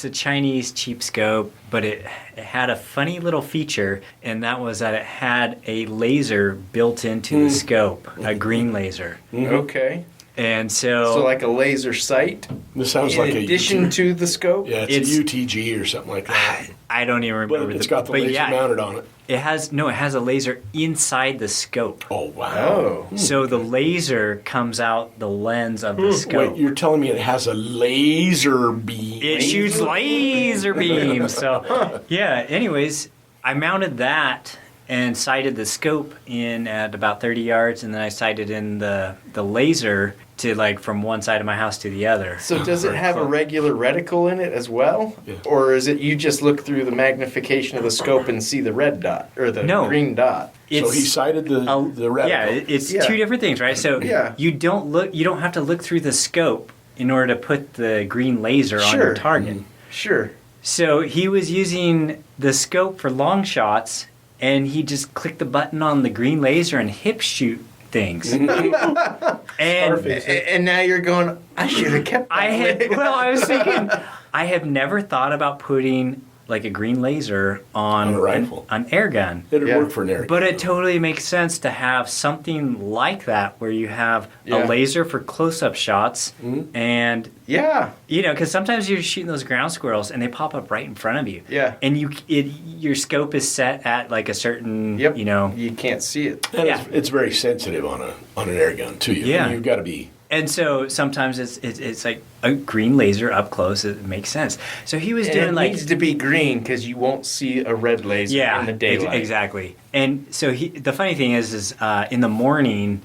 a Chinese cheap scope, but it had a funny little feature, and that was that it had a laser built into the scope, a green laser. Okay. And So like a laser sight This sounds in like addition to the scope? Yeah, it's a UTG or something like that. I don't even remember. But it's got the laser mounted on it. It has a laser inside the scope. Oh, wow. Oh. So the laser comes out the lens of the scope. Wait, you're telling me it has a laser beam? It shoots laser beams. So, yeah, anyways, I mounted that and sighted the scope in at about 30 yards, and then I sighted in the laser to like from one side of my house to the other. So does it have a regular reticle in it as well? Yeah. Or is it you just look through the magnification of the scope and see the red dot or the green dot? So he sighted the reticle. Yeah, it's two different things, right? So you don't have to look through the scope in order to put the green laser on your target. Sure. So he was using the scope for long shots, and he just clicked the button on the green laser and hip shoot things. And now you're going, I should have kept that. I was thinking, I have never thought about putting like a green laser on a rifle, an air gun. It'd work for an air gun. But it totally makes sense to have something like that where you have a laser for close-up shots and because sometimes you're shooting those ground squirrels and they pop up right in front of you. Yeah. And your scope is set at like a certain you can't see it. And it's very sensitive on an air gun too. Yeah. You've got to be. And so sometimes it's like a green laser up close. It makes sense. So he was doing it needs to be green because you won't see a red laser in the daylight. Exactly. And so the funny thing is in the morning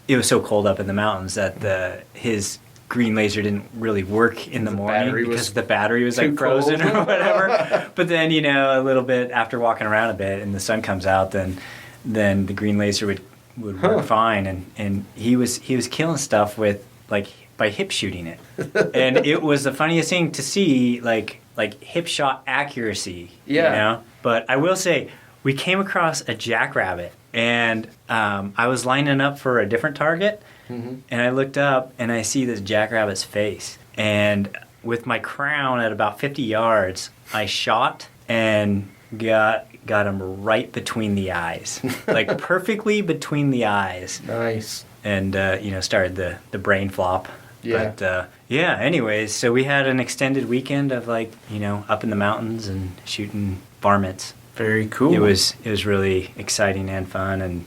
it was so cold up in the mountains that his green laser didn't really work in the morning because the battery was like frozen or whatever. But then a little bit after walking around a bit and the sun comes out, then the green laser would work fine, and he was killing stuff with by hip shooting it, and it was the funniest thing to see like hip shot accuracy. But I will say we came across a jackrabbit, and I was lining up for a different target, and I looked up and I see this jackrabbit's face, and with my crown at about 50 yards, I shot and got him right between the eyes, like perfectly between the eyes. Nice. And started the brain flop. Yeah. But anyways, so we had an extended weekend of up in the mountains and shooting varmints. Very cool. It was really exciting and fun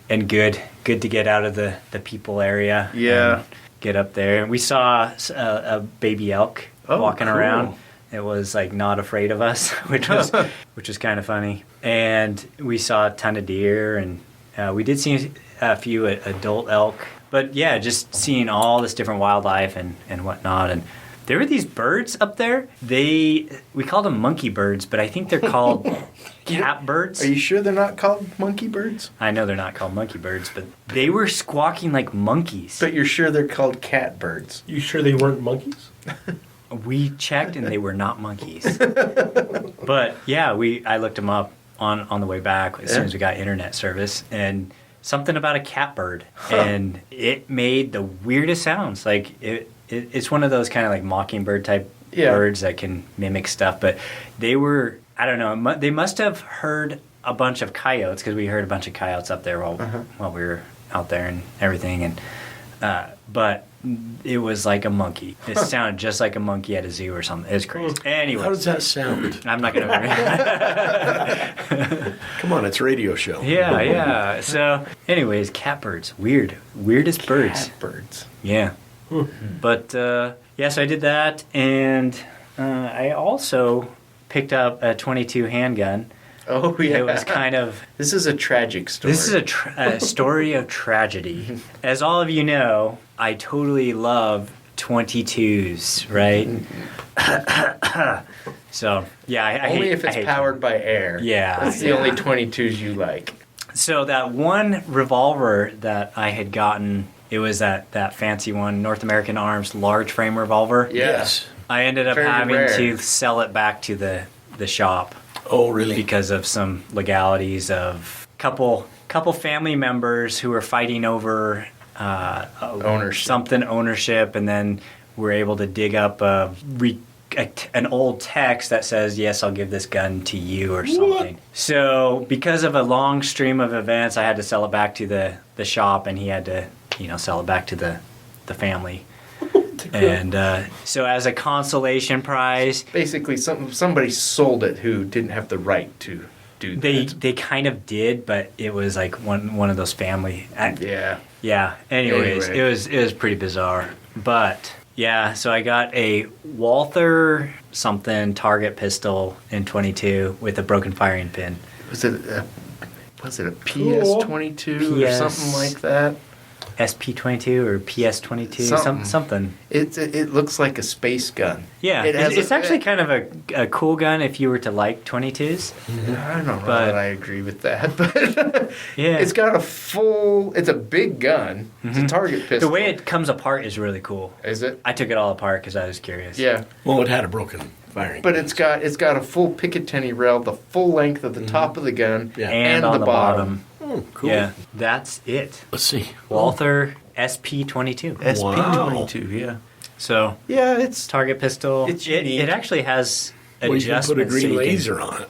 and good to get out of the people area. Yeah. And get up there. We saw a baby elk walking around. It was not afraid of us, which was kind of funny. And we saw a ton of deer, and we did see a few adult elk. But yeah, just seeing all this different wildlife and whatnot. And there were these birds up there. We called them monkey birds, but I think they're called cat birds. Are you sure they're not called monkey birds? I know they're not called monkey birds, but they were squawking like monkeys. But you're sure they're called cat birds? You sure they weren't monkeys? We checked and they were not monkeys. But yeah, I looked them up on the way back as soon as we got internet service, and something about a catbird, and it made the weirdest sounds. Like it's one of those kind of like mockingbird type birds that can mimic stuff. But they were, I don't know, they must have heard a bunch of coyotes, because we heard a bunch of coyotes up there while we were out there and everything. And but it was like a monkey. It sounded just like a monkey at a zoo or something. It was crazy. Anyway, how does that sound? I'm not going to. Come on, it's a radio show. Yeah. So, anyways, catbirds. Weirdest birds. Catbirds. Yeah. But so I did that, and I also picked up a .22 handgun. Oh, yeah. It was kind of... This is a tragic story. This is a story of tragedy. As all of you know, I totally love .22s, right? So, yeah, I only hate, if it's I hate powered by air. Yeah. That's the only .22s you like. So that one revolver that I had gotten, it was that fancy one, North American Arms large frame revolver. Yes. I ended up Very having rare. to sell it back to the shop. Oh, really? Because of some legalities of couple family members who were fighting over ownership. ownership, and then were able to dig up an old text that says, yes, I'll give this gun to you or something. So because of a long stream of events, I had to sell it back to the shop, and he had to, sell it back to the family. And so as a consolation prize, Basically, somebody sold it who didn't have the right to do that. they kind of did, but it was like one of those family. Yeah. Anyways, Anyway. it was pretty bizarre, but yeah. So I got a Walther something target pistol in 22 with a broken firing pin. Was it a PS22 or something like that? SP22 or PS22, something. It looks like a space gun. Yeah, it's actually kind of a cool gun if you were to like 22s. I don't know But- that I agree with that, but Yeah. it's got it's a big gun. It's a target pistol. The way it comes apart is really cool. Is it? I took it all apart because I was curious. Yeah. Well, it had a broken firing. But it's got a full Picatinny rail, the full length of the top of the gun, Yeah. And on the bottom. Oh, cool. Yeah, that's it. Let's see. Walther SP22. SP22, yeah. So Yeah, it's target pistol. It's unique. It actually has Well, you can adjustments. put a green so you can- laser on it.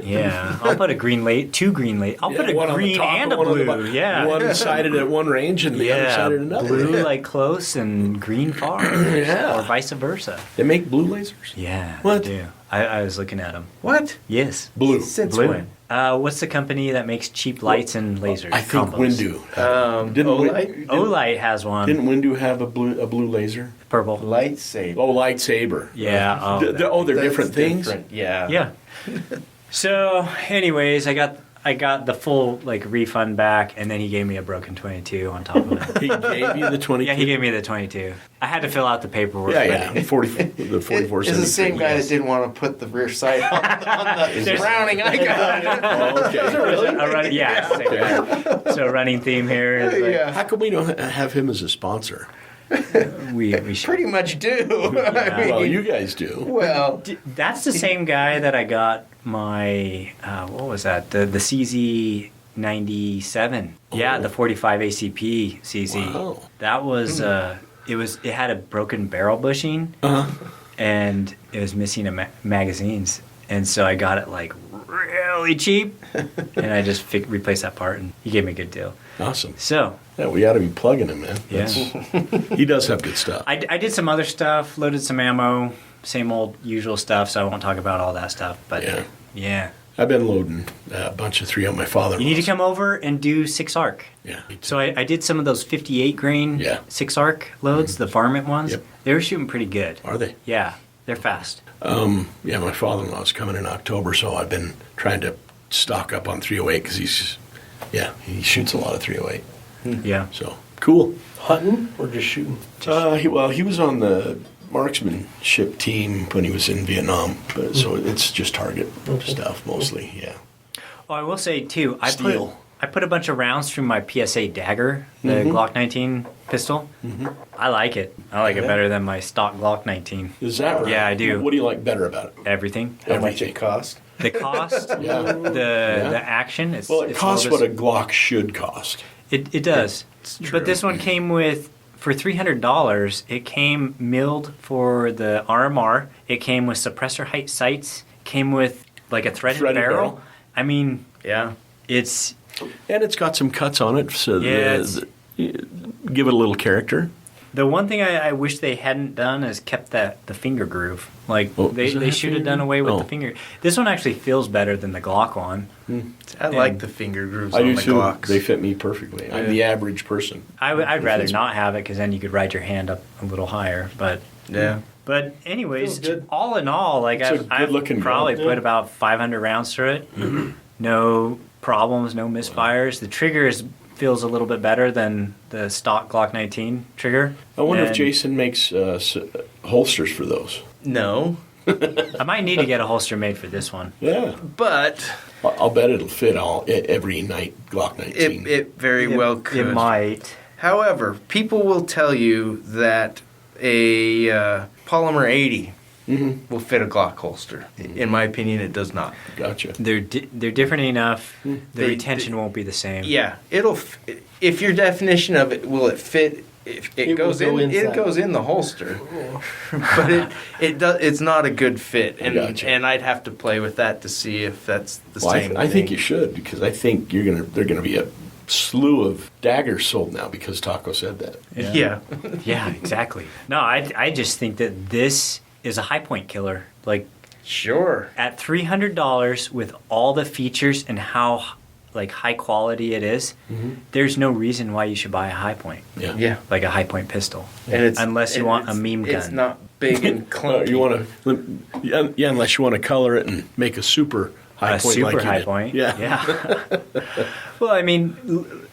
Yeah, I'll put a green two green laser. I'll put a one on the green top and a one on the blue. bottom. Yeah. One sided at one range and the other Yeah, side at another. blue like close and green far, Yeah. or vice versa. They make blue lasers? Yeah, What? they do. I was looking at them. what? Yes, Blue. Since blue. when? What's the company that makes cheap lights and lasers? I think Combos. Windu. Didn't Olight? Olight has one. Didn't Windu have a blue laser? Purple. Lightsaber. Oh, lightsaber. Yeah. Oh, They're That's different things. different, Yeah. yeah. So, anyways, I got the full refund back, and then he gave me a broken 22 on top of it. He gave you the 20. Yeah, he gave me the 22. I had to fill out the paperwork. Yeah, but- yeah. 40, the 44. It's the same guy that didn't want to put the rear sight on the There's- Browning icon. Oh, okay. A running, yeah, same guy. So a running theme here is like, Yeah. How come we don't have him as a sponsor? we should. Pretty much do. I mean, Well, you guys do. well, That's the same guy that I got my what was that? The CZ 97. Yeah, the 45 ACP CZ. Wow. That was it had a broken barrel bushing and it was missing magazines. And so I got it really cheap and I just replaced that part and he gave me a good deal. Awesome. So, Yeah, we ought to be plugging him, man. yeah. He does have good stuff. I did some other stuff, loaded some ammo, same old usual stuff, so I won't talk about all that stuff. But yeah. I've been loading a bunch of 3 on my father. You need to come over and do 6 ARC. Yeah. So I did some of those 58 grain Yeah. 6 ARC loads, the varmint ones. Yep. They were shooting pretty good. Are they? Yeah, they're fast. Yeah, my father-in-law's coming in October, so I've been trying to stock up on 308 because he shoots a lot of 308. Yeah. So cool. Hunting or just shooting? He was on the marksmanship team when he was in Vietnam, but so it's just target stuff mostly. Yeah. Oh, I will say too, I Steel. put a bunch of rounds through my PSA dagger, the Glock 19 pistol. I like it. I like it better than my stock Glock 19. Is that right? Yeah, I do. What do you like better about it? Everything. how much Everything. it cost? The cost, Yeah. the action. It's, Well, it it's costs little what bit- a Glock should cost. It does. true. But this one came with, for $300, it came milled for the RMR. It came with suppressor height sights. Came with like a threaded barrel. I mean, Yeah. it's And it's got some cuts on it, so Yeah, give it a little character. the one thing I wish they hadn't done is kept the finger groove. Like Oh, they does it have should have finger done away with groove? the Oh. finger. This one actually feels better than the Glock one. I like the finger grooves I on do the too. Glocks. They fit me perfectly. I'm the average person. I'd rather not have it because then you could ride your hand up a little higher. But Yeah. But anyways, Feels good. all in all, like It's a I've good-looking probably gun. put about 500 rounds through it. No problems, no misfires. The trigger feels a little bit better than the stock Glock 19 trigger. I wonder if And Jason makes holsters for those. No. I might need to get a holster made for this one. Yeah. But I'll bet it'll fit every night Glock 19. it very well could. It might. However, people will tell you that a polymer 80 will fit a Glock holster. In my opinion, it does not. Gotcha. They're different enough. The They- retention won't be the same. Yeah, if your definition of it, will it fit it goes will go in. It inside. goes in the holster, but it's not a good fit, and Gotcha. and I'd have to play with that to see if that's the Well, same. I think thing. you should, because I think they're gonna be a slew of daggers sold now because Taco said that. Yeah. Yeah, exactly. No, I just think that this is a high point killer. Like Sure. at $300 with all the features and how like high quality it is, there's no reason why you should buy a high point, Yeah. like a high point pistol. And it's Unless you want a it's- meme It's gun. not big and clunky. You want to, yeah, unless you want to color it and make a super high A point. super like you high did. point. Yeah. Well, I mean,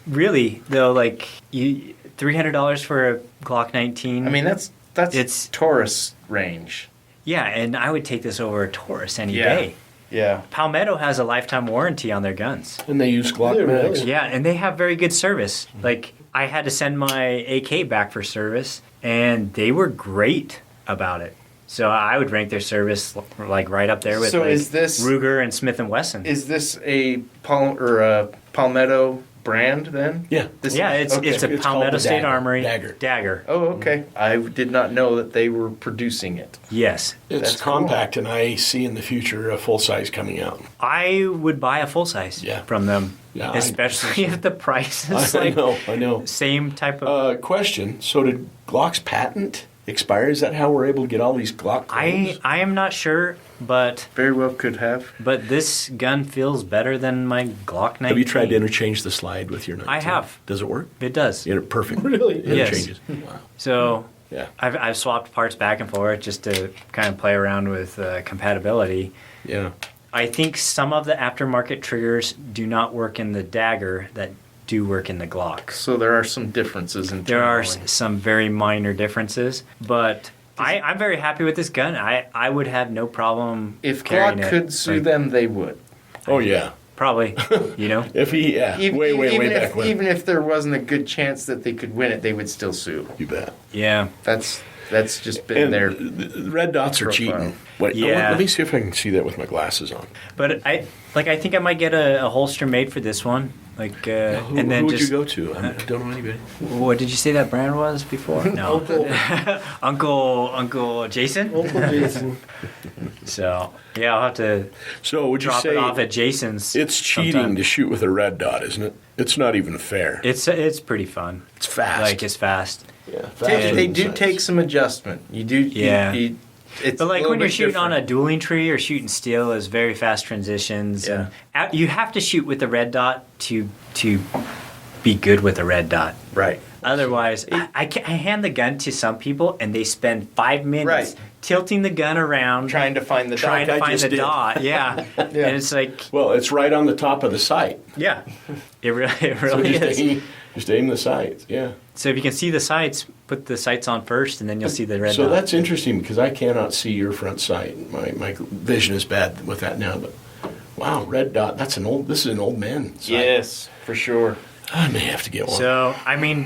really though, like you $300 for a Glock 19. I mean, that's It's- Taurus range. yeah, and I would take this over a Taurus any Yeah. day. Yeah. Palmetto has a lifetime warranty on their guns. And they use Glock Really? mags. Yeah, and they have very good service. Like I had to send my AK back for service, and they were great about it. So I would rank their service like right up there with So like is this- Ruger and Smith and Wesson. Is this a Palmetto brand then? Yeah. This Yeah, is- it's okay. a It's called Palmetto the State Dagger. Armory Dagger. Oh, okay. I did not know that they were producing it. Yes, It's That's cool. compact, and I see in the future a full size coming out. I would buy a full size Yeah. from them, Yeah, I- especially if the price is I like know. same type of. Question: so did Glock's patent expire? Is that how we're able to get all these Glock clones? I am not sure, but Very well could have. this gun feels better than my Glock 19. Have you tried to interchange the slide with your 19? I have. Does it work? It does. Yeah, perfect. Really? It Yes. changes. Wow. So Yeah. I've swapped parts back and forth just to kind of play around with compatibility. Yeah. I think some of the aftermarket triggers do not work in the Dagger that do work in the Glock. So there are some differences in There are some very minor differences, but I'm very happy with this gun. I would have no problem If carrying Glock it. could sue Like, them, they would. Oh yeah. Probably, you know. If he, yeah, way back when. Even if there wasn't a good chance that they could win it, they would still sue. You bet. Yeah. That's just been And their. the red dots are profile. cheating. Wait, Yeah. let me see if I can see that with my glasses on. But I think I might get a holster made for this one. Like Who, and then who would just you go to? I don't know anybody. what did you say that brand was before? No. Uncle Jason. Uncle Jason. So yeah, I'll have to So would you drop say it off at Jason's. it's cheating sometime. to shoot with a red dot, isn't it? It's not even fair. It's pretty fun. It's fast. Like it's fast. yeah, They, faster they than do science. take some adjustment. You do. Yeah. It's But a like little when you're bit shooting on a different. dueling tree or shooting steel, is very fast transitions. Yeah. And you have to shoot with the red dot to be good with a red dot. Right. Otherwise, I hand the gun to some people and they spend 5 minutes Right. tilting the gun around, Trying to find the trying dot. to I find just the did. dot. Yeah. Yeah. And it's like, Well, it's right on the top of the sight. yeah, it really So is. just aim the sights. Yeah. So if you can see the sights, put the sights on first, and then you'll see the red So dot. that's interesting because I cannot see your front sight. My vision is bad with that now. But wow, red dot. This is an old man sight. Yes, for sure. I may have to get one. So I mean,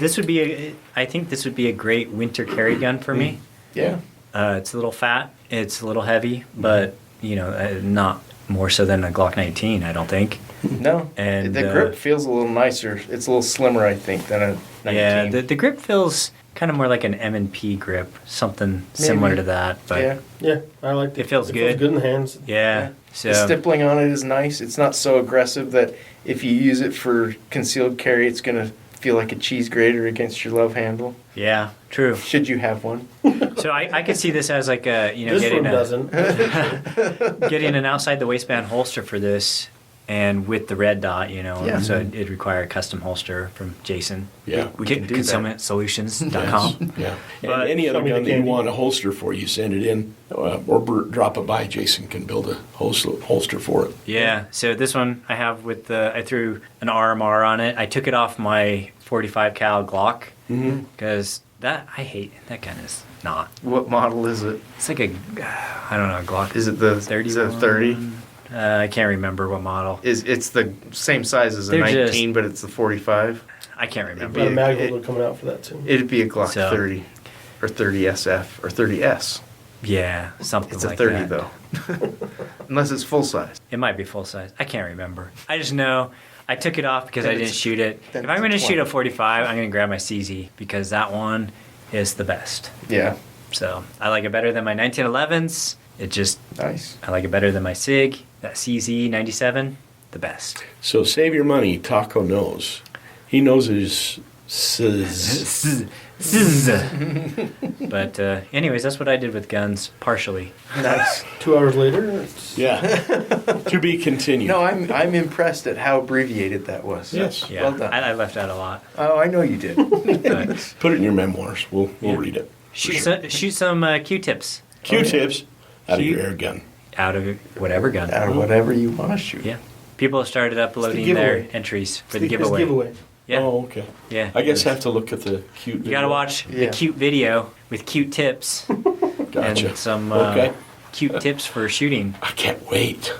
I think this would be a great winter carry gun for me. Yeah. It's a little fat, it's a little heavy, but not more so than a Glock 19, I don't think. No. And, the grip feels a little nicer. It's a little slimmer, I think, than a 19. Yeah, the grip feels kind of more like an M&P grip, something similar to that. But yeah. Yeah, I like it. It feels It good. feels good in the hands. yeah, The so stippling on it is nice. It's not so aggressive that if you use it for concealed carry, it's going to feel like a cheese grater against your love handle. yeah, true. Should you have one? So I could see this as like a This getting one doesn't. getting an outside the waistband holster for this, and with the red dot, Yeah. so it'd require a custom holster from Jason. Yeah. We can do that. Concealmentsolutions.com. Yeah. But- and any other Show me the gun that you candy. want a holster for, you send it in or drop it by. Jason can build a holster for it. Yeah, so this one I have with I threw an RMR on it. I took it off my 45 cal Glock because I hate that gun is not. What model is it? It's like I don't know, Glock. Is it the 30? Is it a 30? I can't remember what model. It's the same size as a They're 19, but it's the 45. I can't remember. Got a mag it- holder coming out for that too. It'd be a Glock So- 30 or 30 SF or 30S. Yeah, something It's a like 30 that. though. Unless it's full size. It might be full size. I can't remember. I just know I took it off because Then I didn't it's- shoot it. then If I'm it's going to a shoot a 20. 45, I'm going to grab my CZ because that one is the best. Yeah. So I like it better than my 1911s. It just, Nice. I like it better than my SIG. That CZ 97, the best. So save your money. Taco knows. He knows his sizz. But anyways, that's what I did with guns, partially. Nice. 2 hours later, it's Yeah. To be continued. No, I'm impressed at how abbreviated that was. Yes. Yeah, Well done. I left out a lot. Oh, I know you did. But Put it in your memoirs. We'll Yeah. read it. shoot some Q-tips Q-tips out of Shoot. your air gun. out of whatever gun. Or whatever you want to shoot. Yeah. People have started uploading their giveaway. entries for it's the giveaway. Yeah. Oh, okay. Yeah. I guess I have to look at the cute. You got to watch the Yeah. cute video with cute tips Gotcha. and some Okay. cute tips for shooting. I can't wait.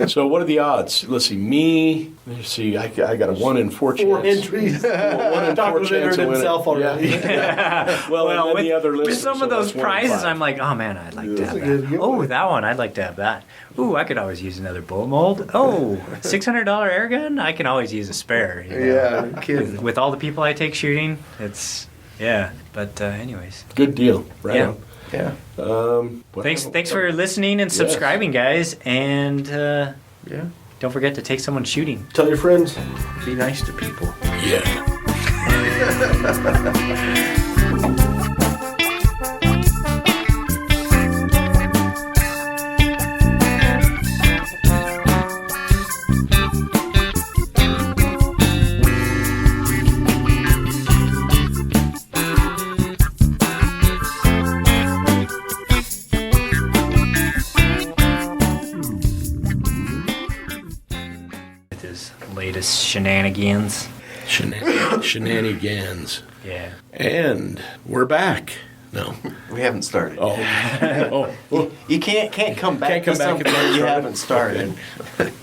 So what are the odds? Let's see. Me. Let's see. I got a 1 in 4 chance. 4 entries. 1 in 4 Taco's chance entered of winning. himself already. Yeah. Well, and then with, the other with listeners, some so of those that's 1 in prizes, 5. I'm like, oh man, I'd like to That's have a good that. giveaway. Oh, that one, I'd like to have that. Ooh, I could always use another bullet mold. Oh, $600 air gun, I can always use a spare. You know? Yeah, no kidding. With all the people I take shooting, it's yeah. But anyways, Good deal. Right Yeah. on. Yeah. What thanks else? for listening and subscribing, guys, and Yeah. don't forget to take someone shooting. Tell your friends. Be nice to people. Yeah. With his latest shenanigans. Shenanigans. Yeah. And we're back. No. We haven't started. Oh. Oh. You can't come back Can't come to back something and that you start. haven't started.